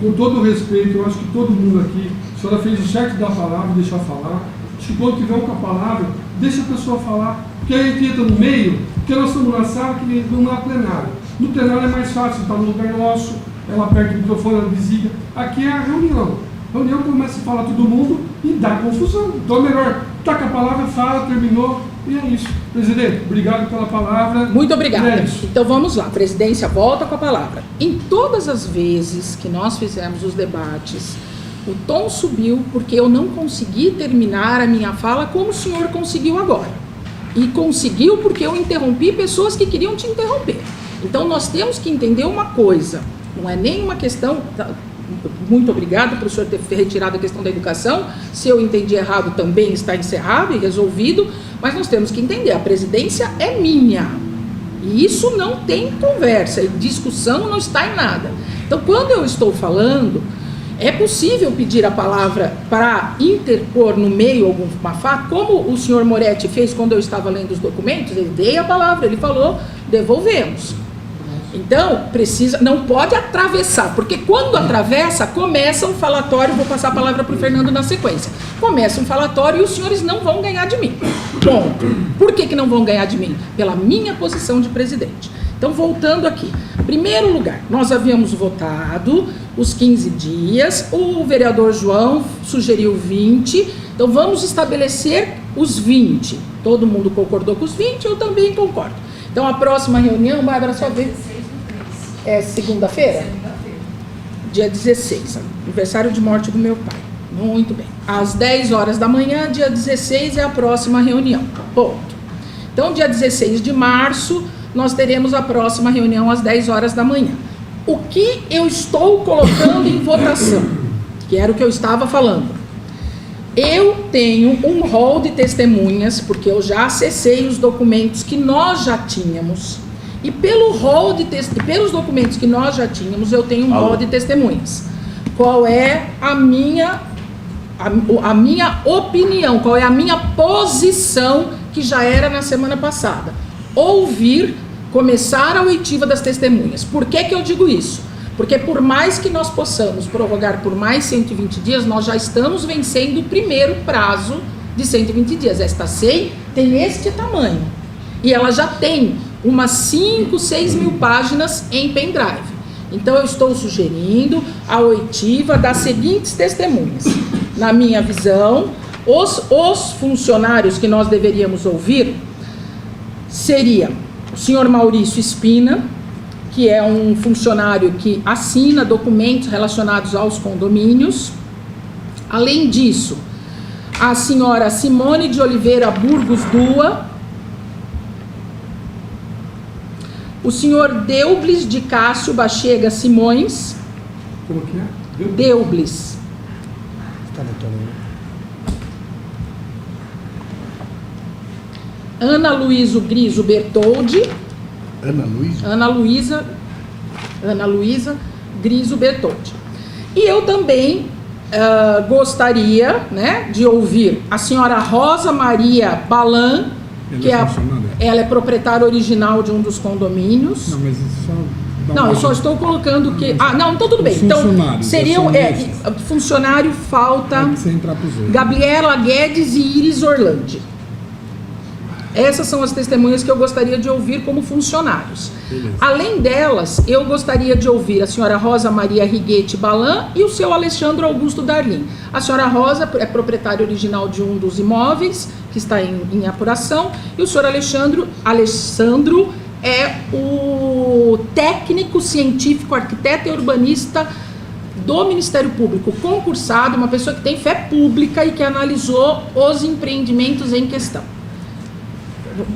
com todo respeito, eu acho que todo mundo aqui, a senhora fez o certo da palavra, deixar falar. Acho que quando tiver um com a palavra, deixa a pessoa falar. Porque aí a gente entra no meio, porque nós estamos na sala que não há plenário. No plenário é mais fácil, está no lugar nosso, ela aperta o microfone, ela desliga. Aqui é a reunião. A reunião começa a falar todo mundo e dá confusão. Então é melhor, taca a palavra, fala, terminou, e é isso. Presidente, obrigado pela palavra. Muito obrigada. É isso. Então vamos lá, a presidência volta com a palavra. Em todas as vezes que nós fizemos os debates, o tom subiu porque eu não consegui terminar a minha fala como o senhor conseguiu agora. E conseguiu porque eu interrompi pessoas que queriam te interromper. Então nós temos que entender uma coisa, não é nenhuma questão... Muito obrigada por o senhor ter retirado a questão da educação. Se eu entendi errado, também está encerrado e resolvido. Mas nós temos que entender, a presidência é minha. E isso não tem conversa, discussão não está em nada. Então, quando eu estou falando, é possível pedir a palavra para interpor no meio alguma fala, como o senhor Moretti fez quando eu estava lendo os documentos, ele deu a palavra, ele falou, devolvemos. Então, não pode atravessar, porque quando atravessa, começa um falatório, vou passar a palavra para o Fernando na sequência, começa um falatório e os senhores não vão ganhar de mim. Ponto. Por que não vão ganhar de mim? Pela minha posição de presidente. Então, voltando aqui. Primeiro lugar, nós havíamos votado os 15 dias, o vereador João sugeriu 20, então vamos estabelecer os 20. Todo mundo concordou com os 20, eu também concordo. Então, a próxima reunião, Bárbara, só vê... É segunda-feira? Segunda-feira. Dia 16, aniversário de morte do meu pai. Muito bem. Às 10 horas da manhã, dia 16, é a próxima reunião. Ponto. Então, dia 16 de março, nós teremos a próxima reunião às 10 horas da manhã. O que eu estou colocando em votação, que era o que eu estava falando. Eu tenho um rol de testemunhas, porque eu já acessei os documentos que nós já tínhamos. E pelo rol pelos documentos que nós já tínhamos, eu tenho um rol de testemunhas. Qual é a minha opinião, qual é a minha posição, que já era na semana passada? Começar a oitiva das testemunhas. Por que eu digo isso? Porque por mais que nós possamos prorrogar por mais 120 dias, nós já estamos vencendo o primeiro prazo de 120 dias. Esta SEI tem este tamanho. E ela já tem umas 5, 6 mil páginas em pendrive. Então, eu estou sugerindo a oitiva das seguintes testemunhas. Na minha visão, os funcionários que nós deveríamos ouvir seria o senhor Maurício Espina, que é um funcionário que assina documentos relacionados aos condomínios. Além disso, a senhora Simone de Oliveira Burgos Dua, o senhor Deublis de Cássio Bachega Simões. Como que é? Deublis. Está anotando. Ana Luísa Griso Bertoldi. Ana Luísa Griso Bertotti. E eu também gostaria, né, de ouvir a senhora Rosa Maria Balan, ela é proprietária original de um dos condomínios. Não, mas isso só... Não, eu só estou colocando que... não, então tudo bem. Então, seriam... funcionário, falta... Gabriela Guedes e Iris Orlandi. Essas são as testemunhas que eu gostaria de ouvir como funcionários. Beleza. Além delas, eu gostaria de ouvir a senhora Rosa Maria Riguete Balan e o seu Alexandre Augusto Darlim. A senhora Rosa é proprietária original de um dos imóveis, que está em apuração, e o senhor Alexandro é o técnico científico, arquiteto e urbanista do Ministério Público, concursado, uma pessoa que tem fé pública e que analisou os empreendimentos em questão.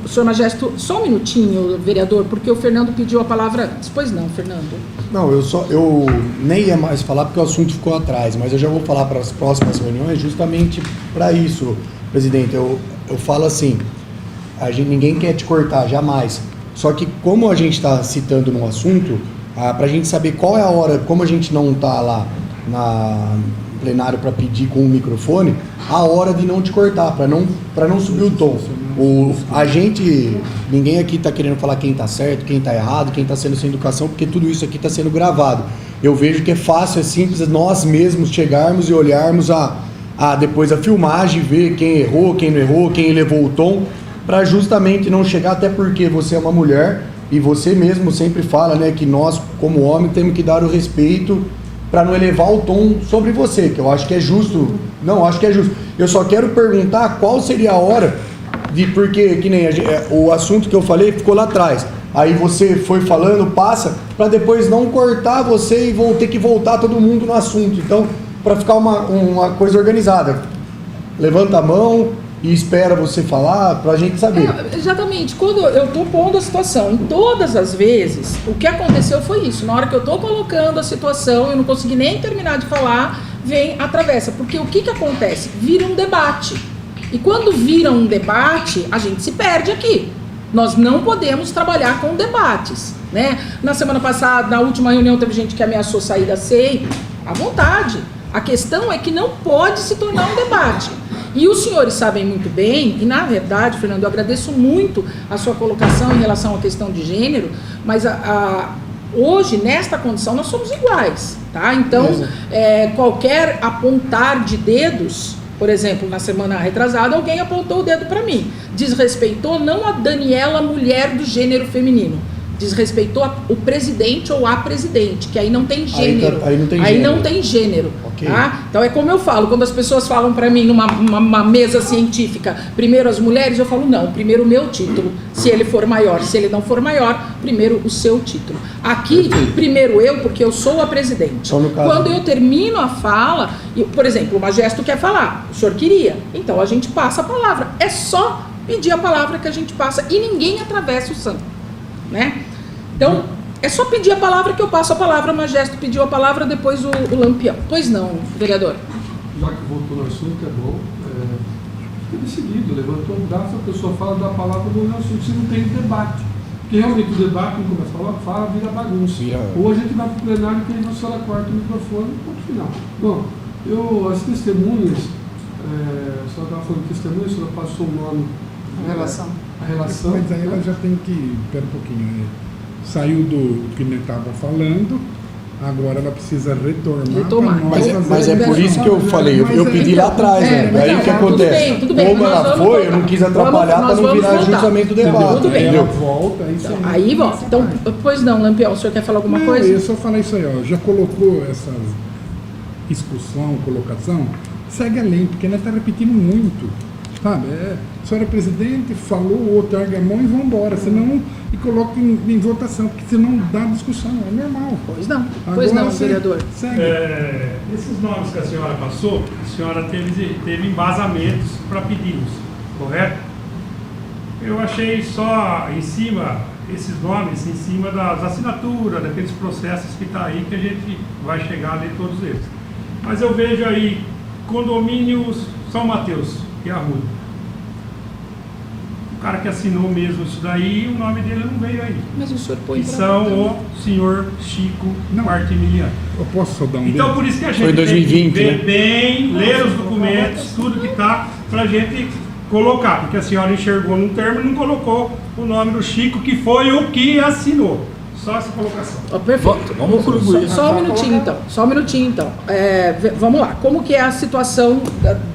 Senhor Majesto, só um minutinho, vereador, porque o Fernando pediu a palavra antes. Pois não, Fernando. Não, eu nem ia mais falar porque o assunto ficou atrás, mas eu já vou falar para as próximas reuniões justamente para isso, presidente. Eu falo assim, ninguém quer te cortar, jamais. Só que como a gente está citando no assunto, para a gente saber qual é a hora, como a gente não está lá no plenário para pedir com o microfone, a hora de não te cortar, para não subir o tom. Ninguém aqui está querendo falar quem está certo, quem está errado, quem está sendo sem educação, porque tudo isso aqui está sendo gravado. Eu vejo que é fácil, é simples, nós mesmos chegarmos e olharmos depois a filmagem, ver quem errou, quem não errou, quem elevou o tom, para justamente não chegar, até porque você é uma mulher e você mesmo sempre fala, né, que nós, como homem, temos que dar o respeito para não elevar o tom sobre você, que eu acho que é justo. Não, acho que é justo. Eu só quero perguntar qual seria a hora porque, que nem o assunto que eu falei ficou lá atrás. Aí você foi falando, passa, para depois não cortar você e ter que voltar todo mundo no assunto. Então, para ficar uma coisa organizada, levanta a mão e espera você falar para a gente saber. Exatamente. Quando eu estou pondo a situação, em todas as vezes, o que aconteceu foi isso. Na hora que eu estou colocando a situação, eu não consegui nem terminar de falar, vem a travessa. Porque o que acontece? Vira um debate. E quando vira um debate, a gente se perde aqui. Nós não podemos trabalhar com debates, né? Na semana passada, na última reunião, teve gente que ameaçou sair da CEI. À vontade. A questão é que não pode se tornar um debate. E os senhores sabem muito bem, e na verdade, Fernando, eu agradeço muito a sua colocação em relação à questão de gênero, mas hoje, nesta condição, nós somos iguais, tá? Então, qualquer apontar de dedos... Por exemplo, na semana retrasada, alguém apontou o dedo para mim. Desrespeitou não a Daniela, mulher do gênero feminino. Desrespeitou o presidente ou a presidente, que aí não tem gênero. Aí não tem gênero. Okay. Tá? Então é como eu falo, quando as pessoas falam para mim numa mesa científica, primeiro as mulheres, eu falo, não, primeiro o meu título, se ele for maior. Se ele não for maior, primeiro o seu título. Aqui, primeiro eu, porque eu sou a presidente. Quando eu termino a fala, por exemplo, o Majesto quer falar, o senhor queria, então a gente passa a palavra. É só pedir a palavra que a gente passa e ninguém atravessa o santo, né? Então, é só pedir a palavra que eu passo a palavra. O Majesto pediu a palavra, depois o Lampião. Pois não, vereador. Já que voltou no assunto, é bom. Fica decidido, levantou o braço, a pessoa fala da palavra do assunto, se não tem debate. Porque realmente o debate, não começa a falar, fala, vira bagunça. Ou a gente vai para o plenário e a senhora corta o microfone e ponto final. Bom, as testemunhas, a senhora estava falando de testemunha, a senhora passou o nome. A relação. Mas aí ela já tem que. Espera um pouquinho. Saiu do que ele estava falando, agora ela precisa retornar. Mas é por isso que eu falei, eu pedi lá atrás, né? Aí o que acontece? Tudo bem, como ela foi, eu não quis atrapalhar para não virar justamente o debate. Tudo bem. Ela volta, aí volta. Então, pois não, Lampião, o senhor quer falar alguma coisa? Eu só falar isso aí, ó. Já colocou essa discussão, colocação, segue a lei, porque ela está repetindo muito. Sabe? A senhora presidente falou, o outro ergue a mão e vão embora, senão e coloca em votação, porque senão dá discussão, é normal. Pois não, vereador. Esses nomes que a senhora passou, a senhora teve embasamentos para pedi-los, correto? Eu achei só em cima, esses nomes, em cima das assinaturas, daqueles processos que está aí, que a gente vai chegar ali todos eles. Mas eu vejo aí condomínios São Mateus e Arruda. cara que assinou mesmo isso daí, o nome dele não veio aí. Mas o senhor põe Que pra são votar. o senhor Chico Não. Martimiliano. Eu posso só dar um Então dedo? por isso que a gente Foi em 2020, tem que ver né? bem, ler os documentos, tudo que tá, pra gente colocar, porque a senhora enxergou num termo e não colocou o nome do Chico, que foi o que assinou. Só essa colocação. Ó, perfeito. Vamos concluir. Só um minutinho então. Vamos lá. Como que é a situação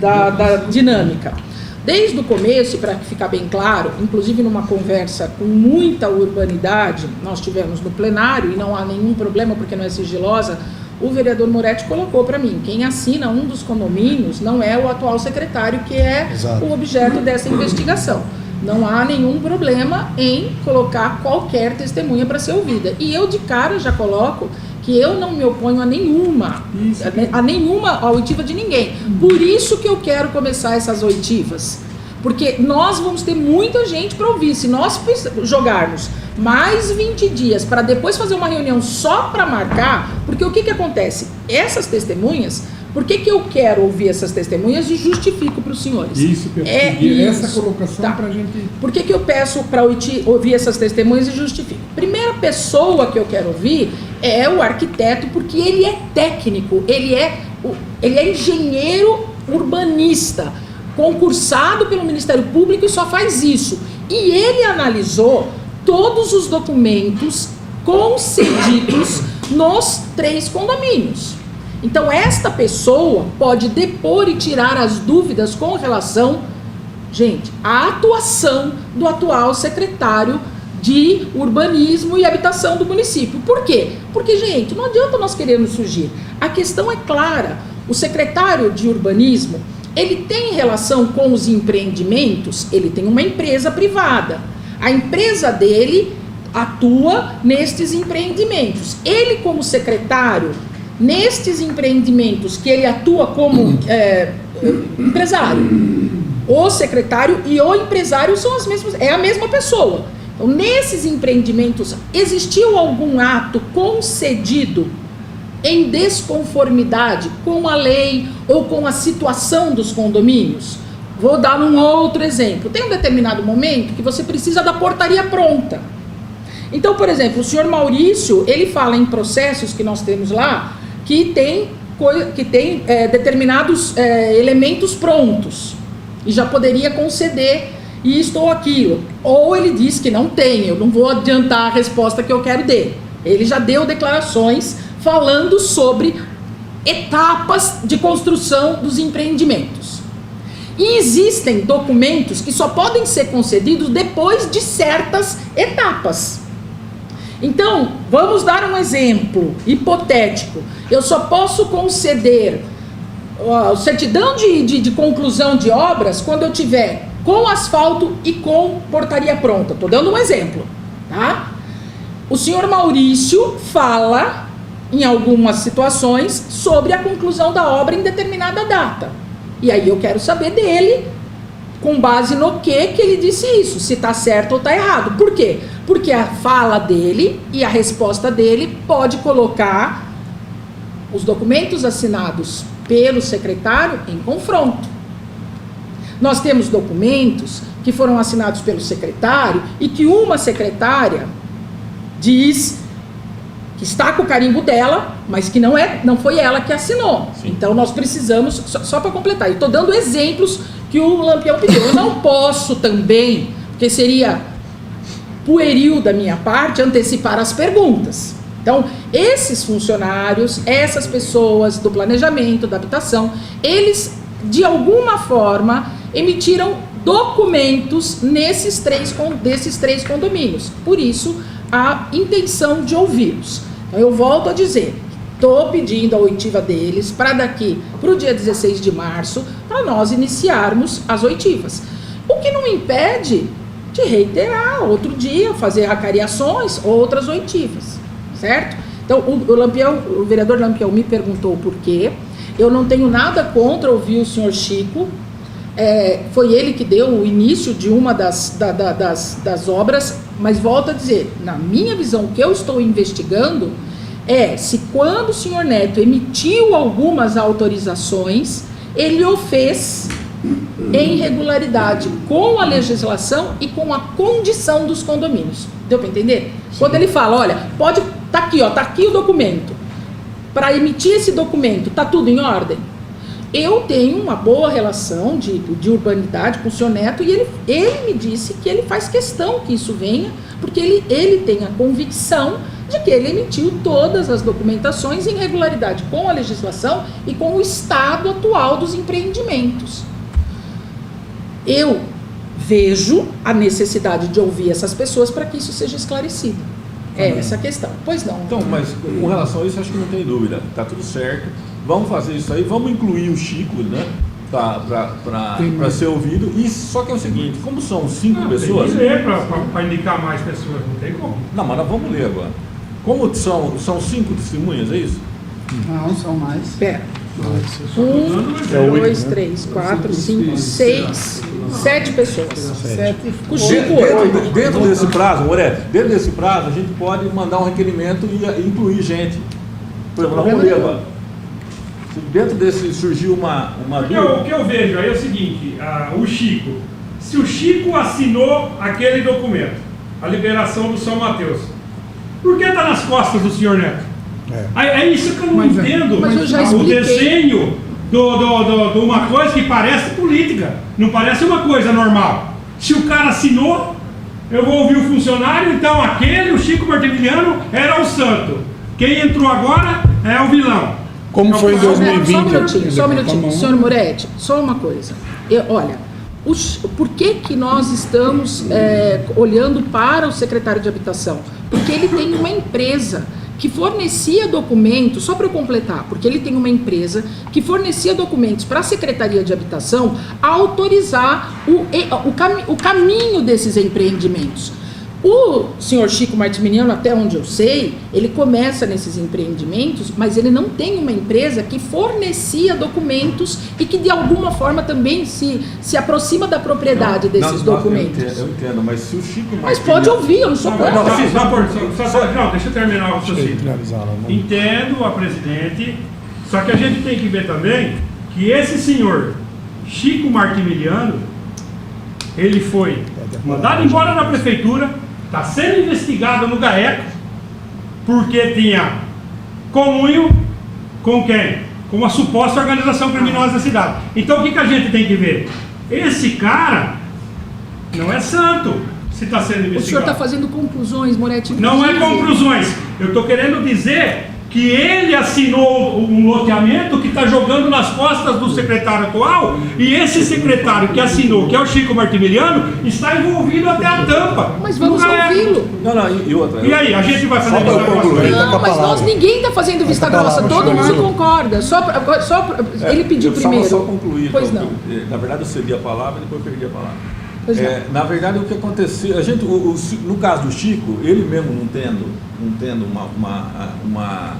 da dinâmica? Desde o começo, para ficar bem claro, inclusive numa conversa com muita urbanidade, nós tivemos no plenário, e não há nenhum problema porque não é sigilosa, o vereador Moretti colocou para mim, quem assina um dos condomínios não é o atual secretário, que é Exato. o objeto dessa investigação. Não há nenhum problema em colocar qualquer testemunha para ser ouvida. E eu de cara já coloco que eu não me oponho a nenhuma oitiva de ninguém. Por isso que eu quero começar essas oitivas. Porque nós vamos ter muita gente para ouvir. Se nós jogarmos mais 20 dias para depois fazer uma reunião só para marcar, porque o que acontece? Essas testemunhas, por que eu quero ouvir essas testemunhas e justifico para os senhores? Isso que eu pedi, essa colocação para a gente... Por que eu peço para ouvir essas testemunhas e justifico? Primeira pessoa que eu quero ouvir é o arquiteto, porque ele é técnico, ele é engenheiro urbanista, concursado pelo Ministério Público e só faz isso. E ele analisou todos os documentos concedidos nos 3 condomínios. Então, esta pessoa pode depor e tirar as dúvidas com relação, gente, à atuação do atual secretário de Urbanismo e Habitação do município. Por quê? Porque, gente, não adianta nós querermos fugir. A questão é clara. O secretário de Urbanismo, ele tem relação com os empreendimentos, ele tem uma empresa privada. A empresa dele atua nestes empreendimentos. Ele, como secretário, nestes empreendimentos que ele atua como empresário, o secretário e o empresário são é a mesma pessoa. Então, nesses empreendimentos, existiu algum ato concedido em desconformidade com a lei ou com a situação dos condomínios? Vou dar um outro exemplo. Tem um determinado momento que você precisa da portaria pronta. Então, por exemplo, o senhor Maurício, ele fala em processos que nós temos lá, que tem determinados elementos prontos e já poderia conceder isto ou aquilo. Ou ele diz que não tem, eu não vou adiantar a resposta que eu quero dele. Ele já deu declarações falando sobre etapas de construção dos empreendimentos. E existem documentos que só podem ser concedidos depois de certas etapas. Então, vamos dar um exemplo hipotético. Eu só posso conceder certidão de conclusão de obras quando eu tiver com asfalto e com portaria pronta. Estou dando um exemplo, tá? O senhor Maurício fala, em algumas situações, sobre a conclusão da obra em determinada data. E aí eu quero saber dele, com base no que ele disse isso, se está certo ou está errado. Por quê? Porque a fala dele e a resposta dele pode colocar os documentos assinados pelo secretário em confronto. Nós temos documentos que foram assinados pelo secretário e que uma secretária diz que está com o carimbo dela, mas que não foi ela que assinou. Sim. Então nós precisamos, só para completar, eu estou dando exemplos que o Lampião pediu. Eu não posso também, porque seria pueril da minha parte, antecipar as perguntas. Então, esses funcionários, essas pessoas do planejamento, da habitação, eles, de alguma forma, emitiram documentos desses três condomínios. Por isso, a intenção de ouvi-los. Então, eu volto a dizer, estou pedindo a oitiva deles para o dia 16 de março, para nós iniciarmos as oitivas. O que não impede de reiterar outro dia, fazer racariações, outras oitivas, certo? Então, o vereador Lampião me perguntou por quê. Eu não tenho nada contra ouvir o senhor Chico. Foi ele que deu o início de uma das obras, mas volto a dizer, na minha visão, o que eu estou investigando é se quando o senhor Neto emitiu algumas autorizações, ele o fez em regularidade com a legislação e com a condição dos condomínios. Deu para entender? Quando ele fala, olha, pode, tá aqui, ó, tá aqui o documento. Para emitir esse documento, tá tudo em ordem? Eu tenho uma boa relação de urbanidade com o senhor Neto e ele me disse que ele faz questão que isso venha, porque ele tem a convicção de que ele emitiu todas as documentações em regularidade com a legislação e com o estado atual dos empreendimentos. Eu vejo a necessidade de ouvir essas pessoas para que isso seja esclarecido. É essa a questão. Pois não. Então, mas com relação a isso, acho que não tem dúvida. Tá tudo certo. Vamos fazer isso aí. Vamos incluir o Chico, né? Para ser ouvido. E só que é o seguinte, como são 5 pessoas... Tem que ler para indicar mais pessoas, não tem como. Não, mas nós vamos ler agora. Como são 5 testemunhas, é isso? Não, são mais. Espera. Só tô dando um 1, exemplo. 2, 3, 4, 5, 6, 7 pessoas. 7. O Chico, 8. Dentro desse prazo, Moretti, dentro desse prazo, a gente pode mandar um requerimento e incluir gente. Por exemplo, nós vamos ler agora. Se dentro desse surgiu uma dúvida... O que eu vejo aí é o seguinte, o Chico. Se o Chico assinou aquele documento, a liberação do São Mateus, por que está nas costas do senhor Neto? É isso que eu não entendo. Mas eu já O expliquei. desenho de uma coisa que parece política, não parece uma coisa normal. Se o cara assinou, eu vou ouvir o funcionário, então o Chico Martimigliano era o santo. Quem entrou agora é o vilão. Como foi em 2020? Só um minutinho, senhor Moretti, só uma coisa. Olha, por que nós estamos olhando para o secretário de Habitação? Porque ele tem uma empresa que fornecia documentos, só para eu completar, porque ele tem uma empresa que fornecia documentos para a Secretaria de Habitação autorizar o caminho desses empreendimentos. O senhor Chico Martimigliano, até onde eu sei, ele começa nesses empreendimentos, mas ele não tem uma empresa que fornecia documentos e que de alguma forma também se aproxima da propriedade desses documentos. Eu entendo, mas se o Chico Mas pode ouvir, eu não sou contra. Não, deixa eu terminar o raciocínio. Finalizar, não. Entendo a presidente, só que a gente tem que ver também que esse senhor Chico Martimigliano, ele foi mandado embora da prefeitura, está sendo investigado no GAECO, porque tinha conluio com quem? Com a suposta organização criminosa da cidade. Então o que a gente tem que ver? Esse cara não é santo se está sendo investigado. O senhor está fazendo conclusões, Moretti. Não é conclusões. Eu estou querendo dizer que ele assinou um loteamento que está jogando nas costas do secretário atual, e esse secretário que assinou, que é o Chico Martimigliano, está envolvido até a tampa. Mas vamos No GAECO. ouvi-lo. Não, e outra. E aí, a gente vai fazer Só pra concluir. Não, mas ninguém está fazendo vista Essa grossa, palavra, todo mundo Chico. concorda. Ele pediu primeiro. Só concluir. Pois então, não. Na verdade, eu cedi a palavra e depois perdi a palavra. Pois não. Na verdade, o que aconteceu, no caso do Chico, ele mesmo não tendo uma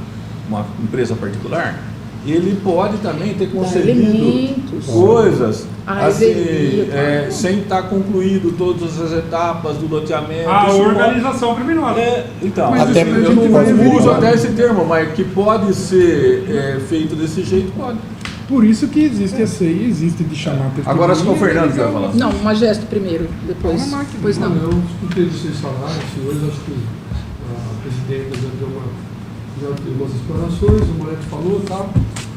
empresa particular, ele pode também ter concedido elementos. coisas Revelia, claro. sem estar concluído todas as etapas do loteamento. A Isso organização criminosa. então, Mas até isso porque a eu gente vai não uso averiguar. até esse termo, mas que pode ser feito desse jeito, pode. Por isso que existe essa aí, existe de chamar a testemunha. Agora, acho que é o Fernando que vai falar. Não, uma gesto primeiro, depois. Uma máquina. Pois não. Eu escutei vocês falarem, senhores, acho que a presidenta já deu umas explanações, o Moretti falou e tal,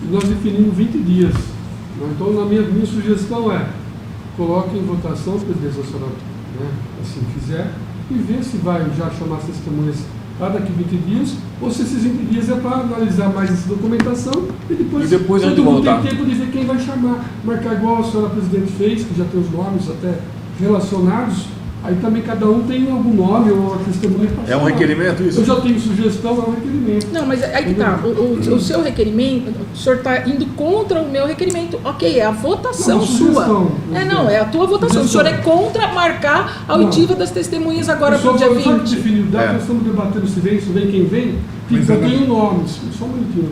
e nós definimos 20 dias. Então, minha sugestão é, coloque em votação, presidente nacional, né, assim fizer, e ver se vai já chamar as testemunhas daqui 20 dias, ou se esses 20 dias é para analisar mais essa documentação e depois a gente todo mundo voltar. tem tempo de ver quem vai chamar, marcar igual a senhora presidente fez, que já tem os nomes até relacionados, aí também cada um tem algum nome ou uma testemunha para É um chamar. requerimento isso? Eu já tenho sugestão, é um requerimento. Não, mas aí que tá. O seu requerimento, o senhor está indo contra o meu requerimento. Ok, é a votação Não, sua. sugestão. Não, é a tua votação. O senhor é contra marcar a oitiva das testemunhas agora para o dia 20. Nós estamos debatendo se vem quem vem, Mas eu ela- tenho nomes, só um minutinho,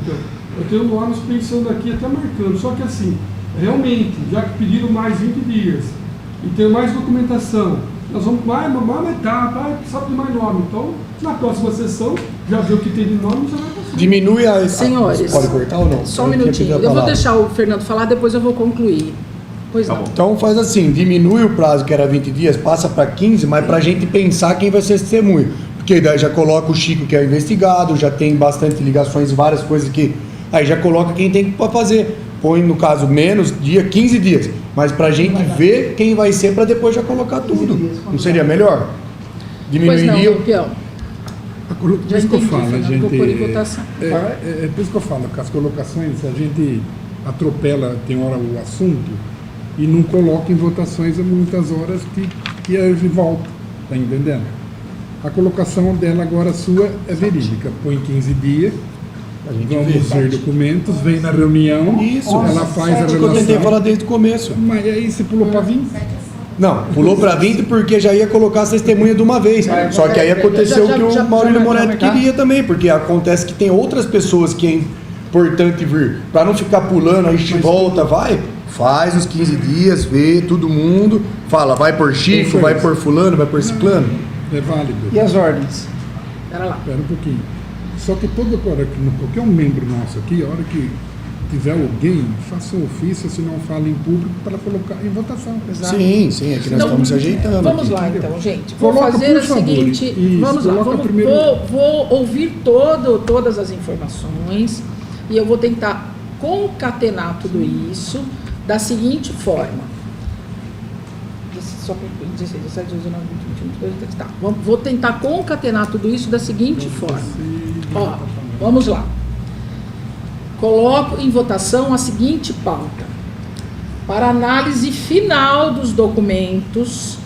eu tenho nomes pensando aqui, até marcando, só que assim, realmente, já que pediram mais 20 dias e tem mais documentação, nós vamos mais etapa, sabe de mais nome. Então, na próxima sessão, já viu o que tem de nome, já vai passar. Diminui a... Senhores, Pode cortar ou não? só um Eu tinha minutinho. pedido a Eu vou palavra. deixar o Fernando falar, depois eu vou concluir. Pois Tá não. bom. Então faz assim, diminui o prazo que era 20 dias, passa para 15, mas para a gente pensar quem vai ser testemunha. Porque daí já coloca o Chico que é o investigado, já tem bastante ligações, várias coisas que... Aí já coloca quem tem para fazer. Põe, no caso, menos dia, 15 dias. Mas para a gente ver quem vai ser para depois já colocar tudo. Não seria melhor? Pois não, Diminuiria... campeão. Por Já isso que eu entendi, falo, a Fernando, gente. vou pôr em votação. É por isso que eu falo, que as colocações, a gente atropela, tem hora o assunto, e não coloca em votações há muitas horas que a gente volta, tá entendendo? A colocação dela agora sua é verídica, põe 15 dias, A gente vamos vê. ver documentos, vem na reunião, Isso. ela faz a É o que eu tentei falar relação. desde o começo. Mas aí você pulou para 20? Não, pulou para 20 porque já ia colocar as testemunhas de uma vez. Só que aí aconteceu o que o Maurílio Moretti queria também, porque acontece que tem outras pessoas que é importante vir. Para não ficar pulando, aí volta, vai, faz os 15 dias, vê todo mundo, fala, vai por Chico, vai por fulano, vai por ciclano. É válido. E as ordens? Pera lá. Espera um pouquinho. Só que qualquer um membro nosso aqui, a hora que tiver alguém, faça um ofício, se não fala em público, para colocar em votação. Sim, é que nós Então, estamos se ajeitando. Vamos aqui. lá então, gente. Vou Coloca, fazer por o favor, seguinte. isso, Vamos lá. coloca primeiro- Vou ouvir todas as informações e eu vou tentar concatenar tudo isso da seguinte forma. Só 16, 17, 19, 20, 21, 22, tá. Vou tentar concatenar tudo isso da seguinte forma. Ó, vamos lá. Coloco em votação a seguinte pauta. Para análise final dos documentos,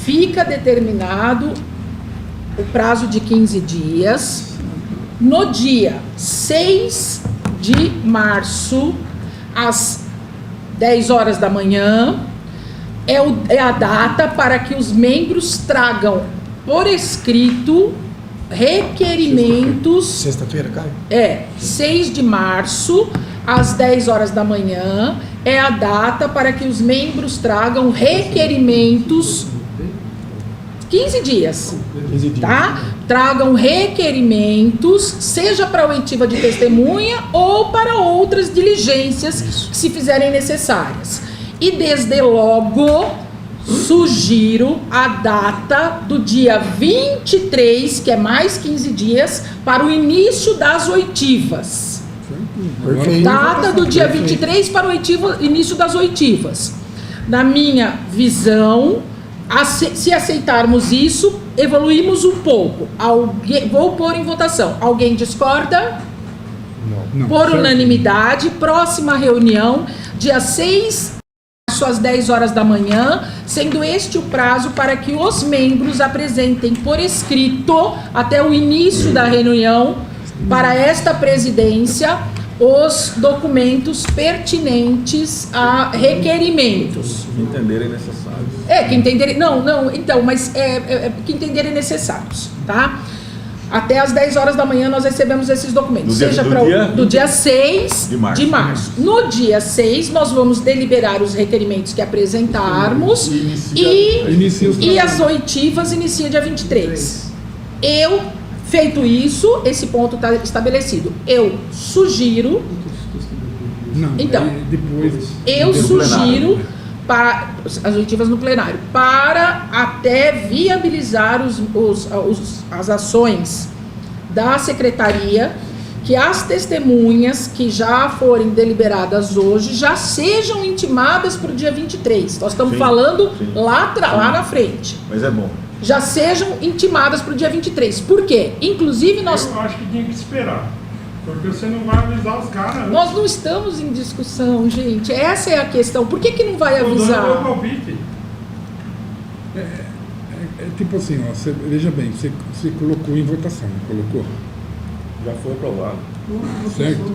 fica determinado o prazo de 15 dias. No dia 6 de março, às 10 horas da manhã, é a data para que os membros tragam por escrito requerimentos. Sexta-feira, Caio? 6 de março, às 10 horas da manhã, é a data para que os membros tragam requerimentos. 15 dias, 15 dias. tá? Tragam requerimentos, seja para oitiva de testemunha ou para outras diligências que se fizerem necessárias. E desde logo sugiro a data do dia 23, que é mais 15 dias, para o início das oitivas. Perfeito. Data do dia 23 para o início das oitivas. Na minha visão, se aceitarmos isso, evoluímos um pouco. Vou pôr em votação. Alguém discorda? Não, Por certo? unanimidade, próxima reunião, dia 6 às 10 horas da manhã, sendo este o prazo para que os membros apresentem por escrito, até o início da reunião, para esta presidência, os documentos pertinentes a requerimentos. Entenderem necessários. Que entenderem. Então, mas que entenderem necessários, tá? Até às 10 horas da manhã nós recebemos esses documentos. Do dia 6 de março. No dia 6, nós vamos deliberar os requerimentos que apresentarmos e as oitivas inicia dia 23. Feito isso, esse ponto está estabelecido. Eu sugiro. Não, Então, aí depois. Eu sugiro plenário. para as oitivas no plenário, para até viabilizar as ações da secretaria, que as testemunhas que já forem deliberadas hoje já sejam intimadas para o dia 23. Nós estamos Sim, falando sim. lá na frente. Mas é bom. Já sejam intimadas para o dia 23. Por quê? Inclusive nós... Eu acho que tinha que esperar. Porque você não vai avisar os caras. Nós não estamos em discussão, gente. Essa é a questão. Por que não vai Tô dando meu avisar? palpite. É tipo assim, ó, veja bem, você colocou em votação, não colocou? Já foi aprovado. Certo?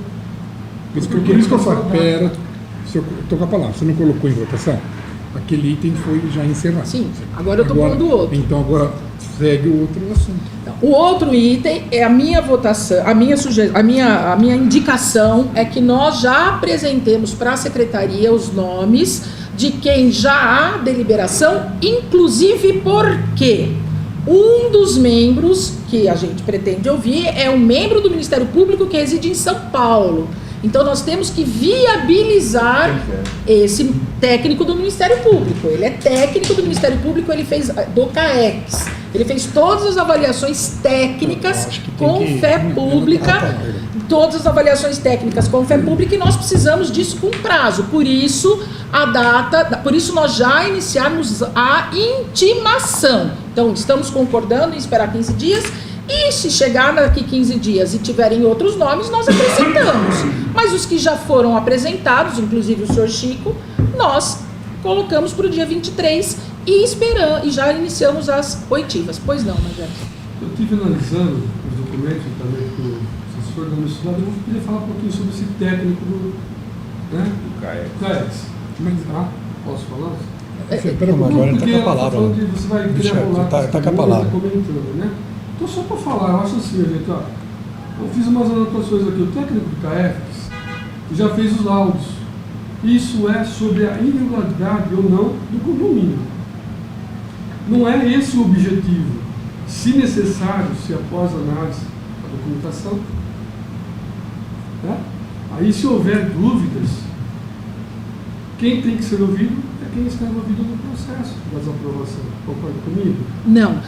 Por isso que eu falo, pera, se eu tô com a palavra, você não colocou em votação? Aquele item foi já encerrado. Sim, agora eu estou pondo o outro. Então agora segue o outro assunto. O outro item é a minha votação, a minha indicação é que nós já apresentemos para a secretaria os nomes de quem já há deliberação, inclusive porque um dos membros que a gente pretende ouvir é um membro do Ministério Público que reside em São Paulo. Então nós temos que viabilizar esse técnico do Ministério Público. Ele é técnico do Ministério Público, ele fez do CAEX. Ele fez todas as avaliações técnicas com fé pública, todas as avaliações técnicas com fé pública, e nós precisamos disso com prazo. Por isso, por isso nós já iniciamos a intimação. Então, estamos concordando em esperar 15 dias, e se chegar daqui 15 dias e tiverem outros nomes, nós apresentamos. Mas os que já foram apresentados, inclusive o senhor Chico, nós colocamos para o dia 23 e já iniciamos as oitivas. Pois não, Magé? Eu estive analisando os documentos também que o assessor da universidade. Eu queria falar um pouquinho sobre esse técnico do CAEX. Tá? Posso falar? Agora está com a palavra. Você vai Está com a palavra. Comentando, né? Então, só para falar, eu acho assim, gente, ó, eu fiz umas anotações aqui. O técnico do CAEX já fez os laudos. Isso é sobre a irregularidade ou não do condomínio. Não é esse o objetivo. Se necessário, se após a análise da documentação, né? Aí se houver dúvidas, quem tem que ser ouvido é quem está envolvido no processo da desaprovação. Concorda comigo? Não.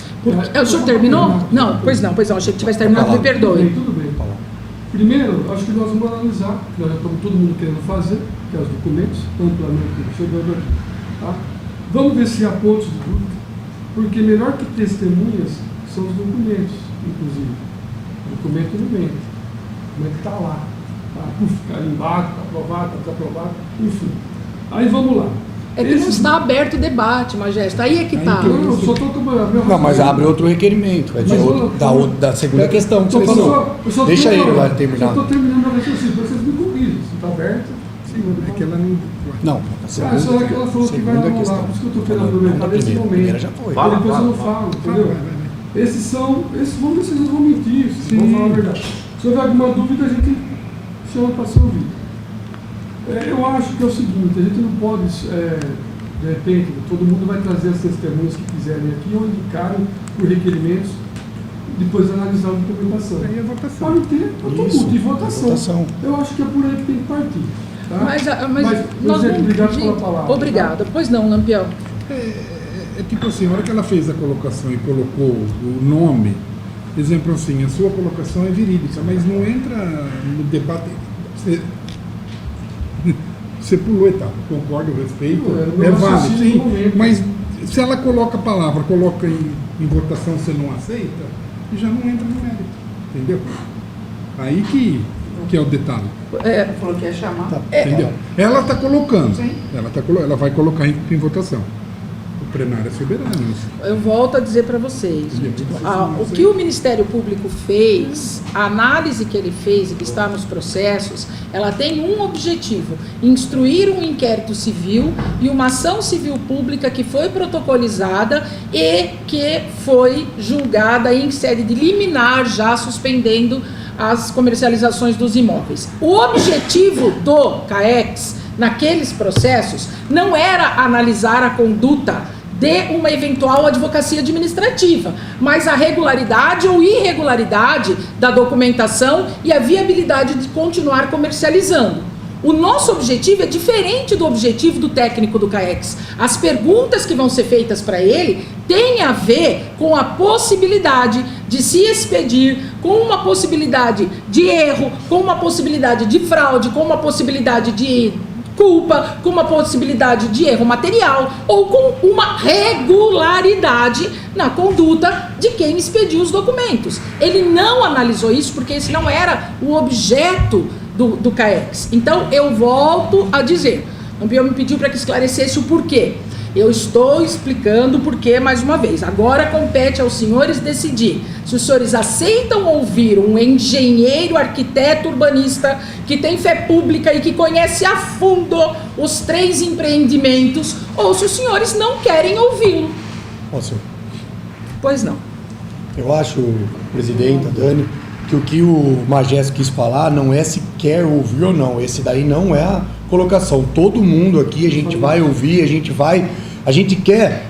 O senhor terminou? Não, pois não. Achei que tivesse terminado, me perdoe. Tudo bem. Primeiro, acho que nós vamos analisar, que nós já estamos todo mundo querendo fazer, que é os documentos, amplamente chegando aqui. Tá? Vamos ver se há pontos de dúvida, porque melhor que testemunhas são os documentos, inclusive. O documento não mente. O documento está lá. Tá carimbado, está aprovado, está desaprovado, enfim. Aí vamos lá. É que não está aberto o debate, Majesta. Aí é que está. Eu só estou trabalhando. Não, mas abre outro requerimento. É da segunda questão que você falou. Deixa ele lá terminar. Eu estou terminando a raciocínio, vocês me corrigem. Se está aberto, sim. É que ela não... Não, só que ela falou que vai anular. Por isso que eu estou querendo aproveitar nesse momento. Primeira já foi. Depois eu não falo, entendeu? Esses, vamos ver se vocês vão mentir, se vão falar a verdade. Se houver alguma dúvida, a gente chama para ser ouvido. Eu acho que é o seguinte, a gente não pode, de repente, todo mundo vai trazer as testemunhas que quiserem aqui ou indicarem por requerimentos, depois analisar a documentação. Aí é votação. Pode ter, de votação. Eu acho que é por aí que tem que partir. Tá? Mas nós não... Obrigado pela palavra. Obrigada. Tá? Pois não, Lampião. É tipo assim, a hora que ela fez a colocação e colocou o nome, exemplo assim, a sua colocação é verídica, mas não entra no debate. Você pulou etapa, concordo, respeito, é válido, sim, mas se ela coloca a palavra, coloca em votação, você não aceita, já não entra no mérito, entendeu? Aí que é o detalhe. Falou que ia chamar. Tá, entendeu? Ela está colocando, ela vai colocar em votação. O plenário é soberano. Eu volto a dizer para vocês, o que o Ministério Público fez, a análise que ele fez e que está nos processos, ela tem um objetivo: instruir um inquérito civil e uma ação civil pública que foi protocolizada e que foi julgada em sede de liminar, já suspendendo as comercializações dos imóveis. O objetivo do CAEX naqueles processos não era analisar a conduta de uma eventual advocacia administrativa, mas a regularidade ou irregularidade da documentação e a viabilidade de continuar comercializando. O nosso objetivo é diferente do objetivo do técnico do CAEX. As perguntas que vão ser feitas para ele têm a ver com a possibilidade de se expedir, com uma possibilidade de erro, com uma possibilidade de fraude, com uma possibilidade de culpa, com uma possibilidade de erro material ou com uma regularidade na conduta de quem expediu os documentos. Ele não analisou isso porque esse não era o objeto do CAEX. Então, eu volto a dizer, o Lampião me pediu para que esclarecesse o porquê. Eu estou explicando o porquê mais uma vez. Agora compete aos senhores decidir se os senhores aceitam ouvir um engenheiro, arquiteto, urbanista que tem fé pública e que conhece a fundo os 3 empreendimentos, ou se os senhores não querem ouvi-lo. Posso? Pois não. Eu acho, presidenta, Dani, que o que o Magés quis falar não é se quer ouvir ou não. Esse daí não é a colocação. Todo mundo aqui, a gente vai ouvir, a gente vai A gente quer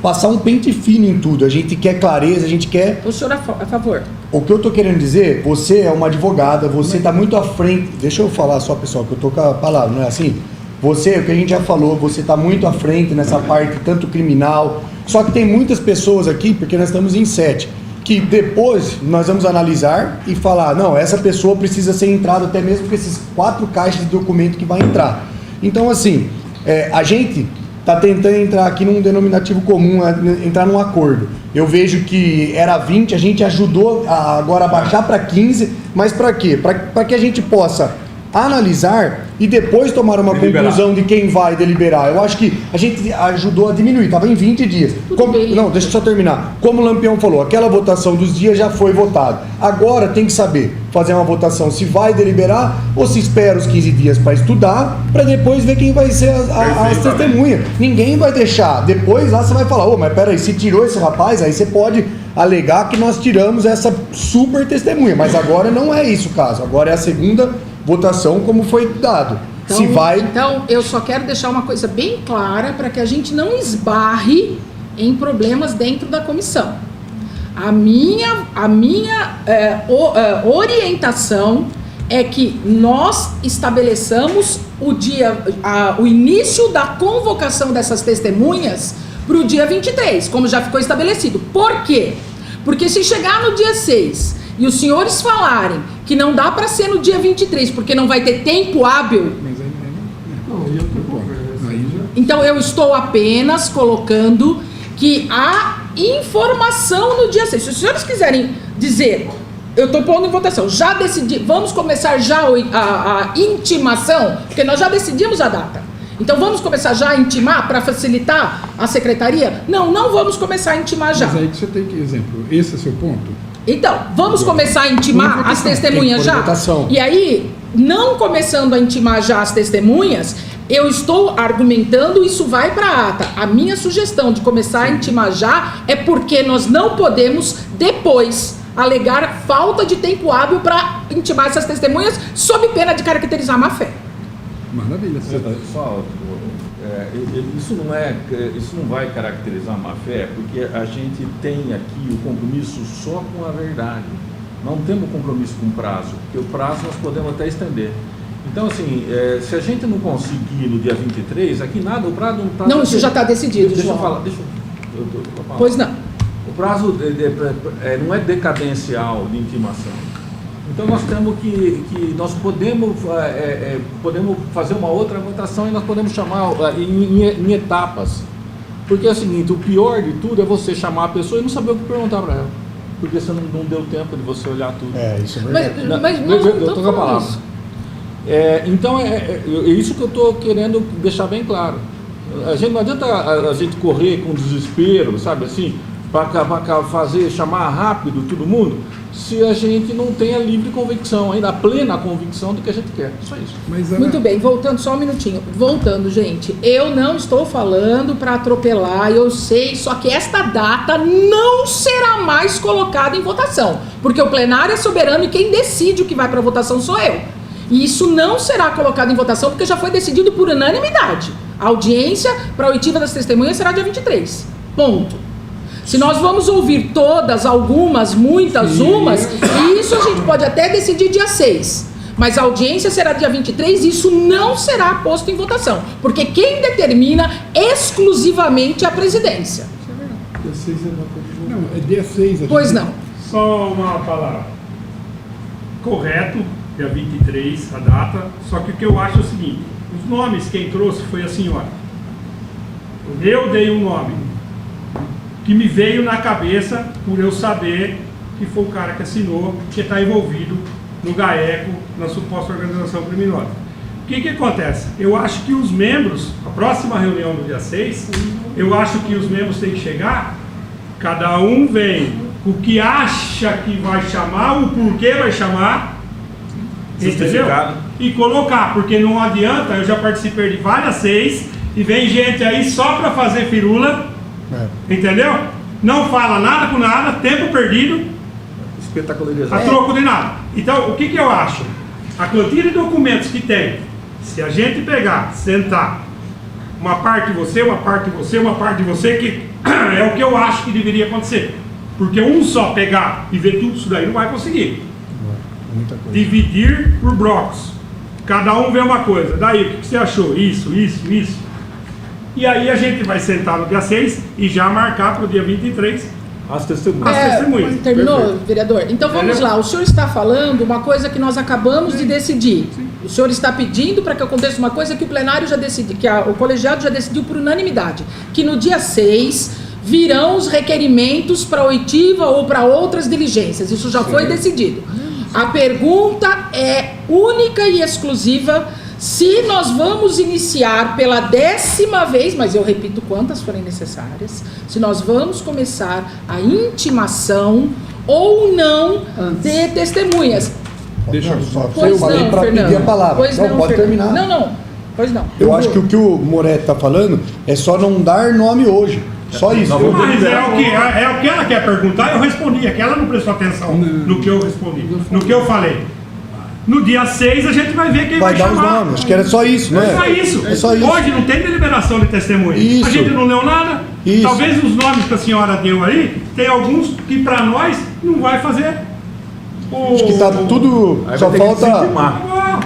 passar um pente fino em tudo, a gente quer clareza, a gente quer... O senhor a favor? O que eu tô querendo dizer, você é uma advogada, você tá muito à frente, deixa eu falar só, pessoal, que eu tô com a palavra, não é assim? Você, o que a gente já falou, você tá muito à frente nessa parte, tanto criminal, só que tem muitas pessoas aqui, porque nós estamos em 7, que depois nós vamos analisar e falar, não, essa pessoa precisa ser entrada até mesmo com esses 4 caixas de documento que vai entrar. Então, assim, a gente está tentando entrar aqui num denominativo comum, entrar num acordo. Eu vejo que era 20, a gente ajudou agora a baixar para 15, mas para quê? Para que a gente possa analisar e depois tomar uma conclusão de quem vai deliberar. Eu acho que a gente ajudou a diminuir, estava em 20 dias. Não, deixa eu só terminar. Como o Lampião falou, aquela votação dos dias já foi votada. Agora tem que saber fazer uma votação se vai deliberar ou se espera os 15 dias para estudar, para depois ver quem vai ser as testemunhas. Ninguém vai deixar. Depois lá você vai falar, mas peraí, se tirou esse rapaz, aí você pode alegar que nós tiramos essa super testemunha. Mas agora não é isso o caso. Agora é a segunda votação como foi dado. Então, se vai... então, eu só quero deixar uma coisa bem clara para que a gente não esbarre em problemas dentro da comissão. A minha orientação é que nós estabeleçamos o início da convocação dessas testemunhas para o dia 23, como já ficou estabelecido. Por quê? Porque se chegar no dia 6 e os senhores falarem que não dá para ser no dia 23, porque não vai ter tempo hábil... Então eu estou apenas colocando que há informação no dia 6. Se os senhores quiserem dizer, eu estou pondo em votação, já decidi, vamos começar já a intimação, porque nós já decidimos a data. Então vamos começar já a intimar para facilitar a secretaria? Não vamos começar a intimar já. Mas aí que você tem que, exemplo, esse é seu ponto? Então, vamos começar a intimar as testemunhas já? E aí, não começando a intimar já as testemunhas, eu estou argumentando, isso vai para a ata. A minha sugestão de começar a intimar já é porque nós não podemos depois alegar falta de tempo hábil para intimar essas testemunhas sob pena de caracterizar má fé. Maravilha. Só, isso não vai caracterizar má fé, porque a gente tem aqui o compromisso só com a verdade. Não temos compromisso com o prazo, porque o prazo nós podemos até estender. Então, assim, se a gente não conseguir no dia 23, aqui nada, o prazo não está... Não, isso já está decidido, Deixa João. eu falar, Pois não. O prazo não é decadencial de intimação. Então nós temos nós podemos fazer uma outra votação e nós podemos chamar em etapas. Porque é o seguinte, o pior de tudo é você chamar a pessoa e não saber o que perguntar para ela. Porque você não deu tempo de você olhar tudo. Isso é verdade. Mas não eu estou com a palavra. Então é isso que eu estou querendo deixar bem claro. Não adianta a gente correr com desespero, sabe assim, para chamar rápido todo mundo, se a gente não tem a livre convicção, ainda a plena convicção do que a gente quer. Só isso. Muito bem, voltando só um minutinho. Voltando, gente, eu não estou falando para atropelar, eu sei, só que esta data não será mais colocada em votação, porque o plenário é soberano e quem decide o que vai para votação sou eu. E isso não será colocado em votação porque já foi decidido por unanimidade. A audiência para a oitiva das testemunhas será dia 23. Ponto. Se nós vamos ouvir todas, algumas, muitas, umas, isso a gente pode até decidir dia 6. Mas a audiência será dia 23 e isso não será posto em votação. Porque quem determina exclusivamente é a presidência. Dia 6 não, é dia 6. Pois não. Só uma palavra. Correto, dia 23, a data. Só que o que eu acho é o seguinte: os nomes quem trouxe foi a senhora. Eu dei um nome que me veio na cabeça por eu saber que foi o cara que assinou, que está envolvido no GAECO, na suposta organização criminosa. O que acontece? Eu acho que os membros, a próxima reunião do dia 6, eu acho que os membros têm que chegar, cada um vem o que acha que vai chamar, o porquê vai chamar, entendeu? E colocar, porque não adianta, eu já participei de várias 6, e vem gente aí só para fazer firula, entendeu? Não fala nada com nada, tempo perdido, a troco de nada. Então, o que eu acho? A quantia de documentos que tem, se a gente pegar, sentar uma parte de você, uma parte de você, uma parte de você, que é o que eu acho que deveria acontecer. Porque um só pegar e ver tudo isso daí não vai conseguir. Muita coisa. Dividir por blocos. Cada um vê uma coisa. Daí, o que você achou? Isso. E aí a gente vai sentar no dia 6 e já marcar para o dia 23 As testemunhas. as testemunhas. Terminou, Perfeito. vereador? Então vamos Entendeu? lá, o senhor está falando uma coisa que nós acabamos de decidir. O senhor está pedindo para que aconteça uma coisa que o plenário já decidiu, que o colegiado já decidiu por unanimidade, que no dia 6 virão os requerimentos para oitiva ou para outras diligências. Isso já foi decidido. A pergunta é única e exclusiva se nós vamos iniciar pela 10ª vez, mas eu repito quantas forem necessárias, se nós vamos começar a intimação ou não de testemunhas. Deixa eu só. Pois Eu falei não, para Fernando. pedir a palavra. Pois Não, pode Fernando. terminar. Não. Pois não. Eu acho que o que o Moretti está falando é só não dar nome hoje. Só isso. Não, vamos Mas deliberar. é o que ela quer perguntar, eu respondi. É que ela não prestou atenção no que eu respondi, no que eu falei. No dia 6 a gente vai ver quem vai Vai dar os chamar. nomes. Acho que era só isso, né? É só isso. É só isso. Hoje não tem deliberação de testemunha. Isso. A gente não leu nada. Isso. Talvez os nomes que a senhora deu aí, tem alguns que para nós não vai fazer. Acho que tá tudo. Aí Só vai ter que se falta. intimar. Ah,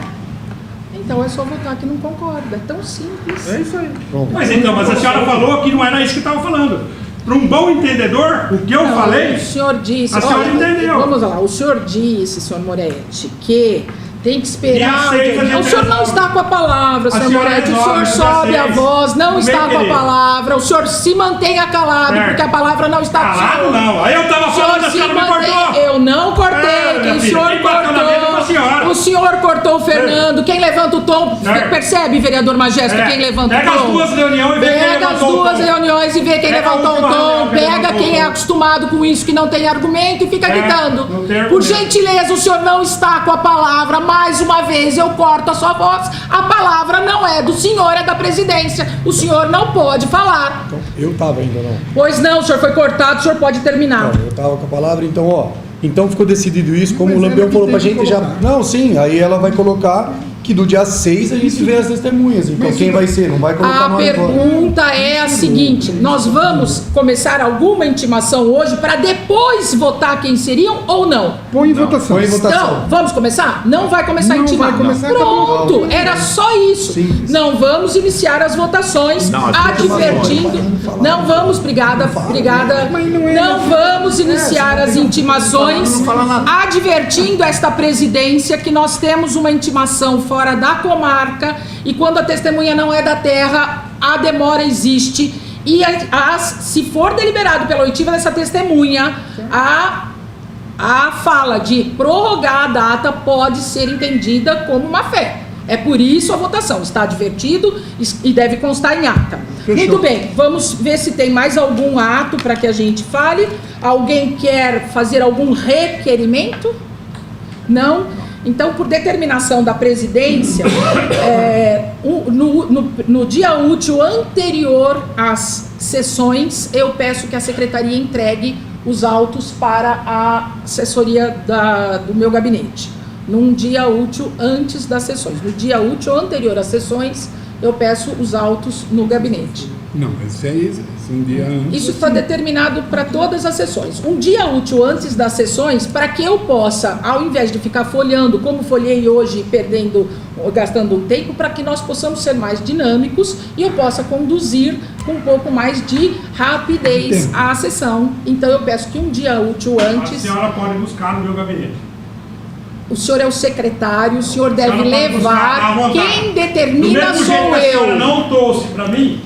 Então é só votar que não concorda. É tão simples. É isso aí. Pronto. mas a senhora falou que não era isso que estava falando. Para um bom entendedor, o que eu Não, falei. O senhor disse. A senhora entendeu. Vamos lá. O senhor disse, senhor Moretti, que tem que esperar. Dia 6 a gente O senhor não resolve. está com a palavra, A senhor senhora Moretti. O senhor resolve, dia sobe a 6. voz, não Não está vem com a querer. palavra. O senhor se mantenha calado, Certo. porque a palavra não está com o Calado senhor. não. Aí eu estava O senhor falando, a se senhora me mantém. cortou. Eu não cortei. minha Quem o filha, senhor quem bateu na mesa foi a senhora. cortou. O senhor cortou o Fernando. Quem levanta o tom. Certo. Percebe, vereador Majesto, É. quem levanta Pega o tom? as duas reuniões e vê quem Pega as levantou o duas tom. reuniões e vê quem Pega a levantou o última tom. reunião que Pega levantou quem o é tom. acostumado com isso, que não tem argumento e fica É, gritando. não tem Por argumento. gentileza, o senhor não está com a palavra. Mais uma vez, eu corto a sua voz. A palavra não é do senhor, é da presidência. O senhor não pode falar. Então, eu tava ainda não. Pois não, o senhor foi cortado, o senhor pode terminar. Não, eu tava com a palavra, então, ó. Então ficou decidido isso, como Mas o ela Lampião que falou tem pra que gente já. colocar. Não, sim, aí ela vai colocar que do dia 6 a gente vê as testemunhas. Então Mas quem isso- vai ser? Não vai colocar A nós agora. pergunta é a seguinte: nós vamos começar alguma intimação hoje para depois votar quem seriam ou não? Põe em votação. Põe em votação. Então, vamos começar? Não vai começar a Não intimar. vai começar, Pronto, acabou. era só isso. Simples. Não vamos iniciar as votações, Não, as advertindo. Não vamos, obrigada. Mas não é Não assim. vamos iniciar as intimações, Não fala nada. advertindo esta presidência que nós temos uma intimação fora da comarca e quando a testemunha não é da terra, a demora existe. E se for deliberado pela oitiva dessa testemunha, a fala de prorrogar a data pode ser entendida como uma fé. É por isso a votação. Está advertido e deve constar em ata. Fechou. Muito bem, vamos ver se tem mais algum ato para que a gente fale. Alguém quer fazer algum requerimento? Não? Então, por determinação da presidência, no dia útil anterior às sessões, eu peço que a secretaria entregue os autos para a assessoria do meu gabinete. Num dia útil antes das sessões. No dia útil anterior às sessões, eu peço os autos no gabinete. Não, esse é um dia antes. Isso está determinado para todas as sessões. Um dia útil antes das sessões, para que eu possa, ao invés de ficar folheando, como folhei hoje, gastando um tempo, para que nós possamos ser mais dinâmicos e eu possa conduzir com um pouco mais de rapidez Tempo. a sessão. Então eu peço que um dia útil A antes, senhora pode buscar no meu gabinete. o senhor é o secretário, o senhor deve senhora pode buscar à levar, vontade. quem Do determina mesmo jeito sou que a senhora eu. não trouxe para mim,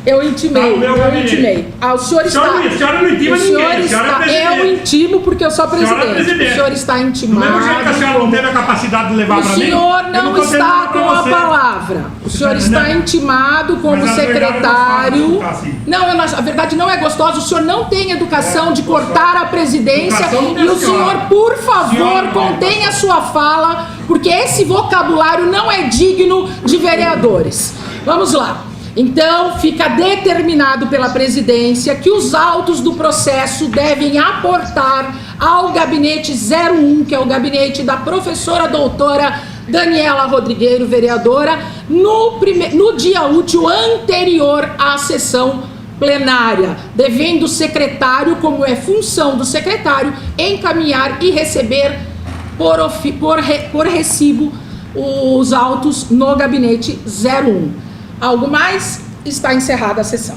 Eu intimei, Tá no meu eu gabinete. intimei. O senhor A senhora não intima o senhor ninguém, a senhora é está, presidente. eu intimo porque eu sou a A senhora é presidente. presidente. O senhor está do intimado. mesmo jeito que a senhora não teve a capacidade de levar O para mim, senhor eu não tô tendo está pra com a você. palavra. O senhor tá está entendendo? intimado como Mas a verdade é secretário. gostosa de escutar assim. Não, a verdade não é gostosa. O senhor não tem educação de cortar a presidência. Educação não tem E o a senhora. senhor, por favor, Senhora, contenha a sua fala, porque esse vocabulário não é digno de vereadores. Vamos lá. Então, fica determinado pela presidência que os autos do processo devem aportar ao gabinete 01, que é o gabinete da professora doutora Daniela Rodrigueiro, vereadora, no dia útil anterior à sessão plenária, devendo o secretário, como é função do secretário, encaminhar e receber por recibo os autos no gabinete 01. Algo mais? Está encerrada a sessão.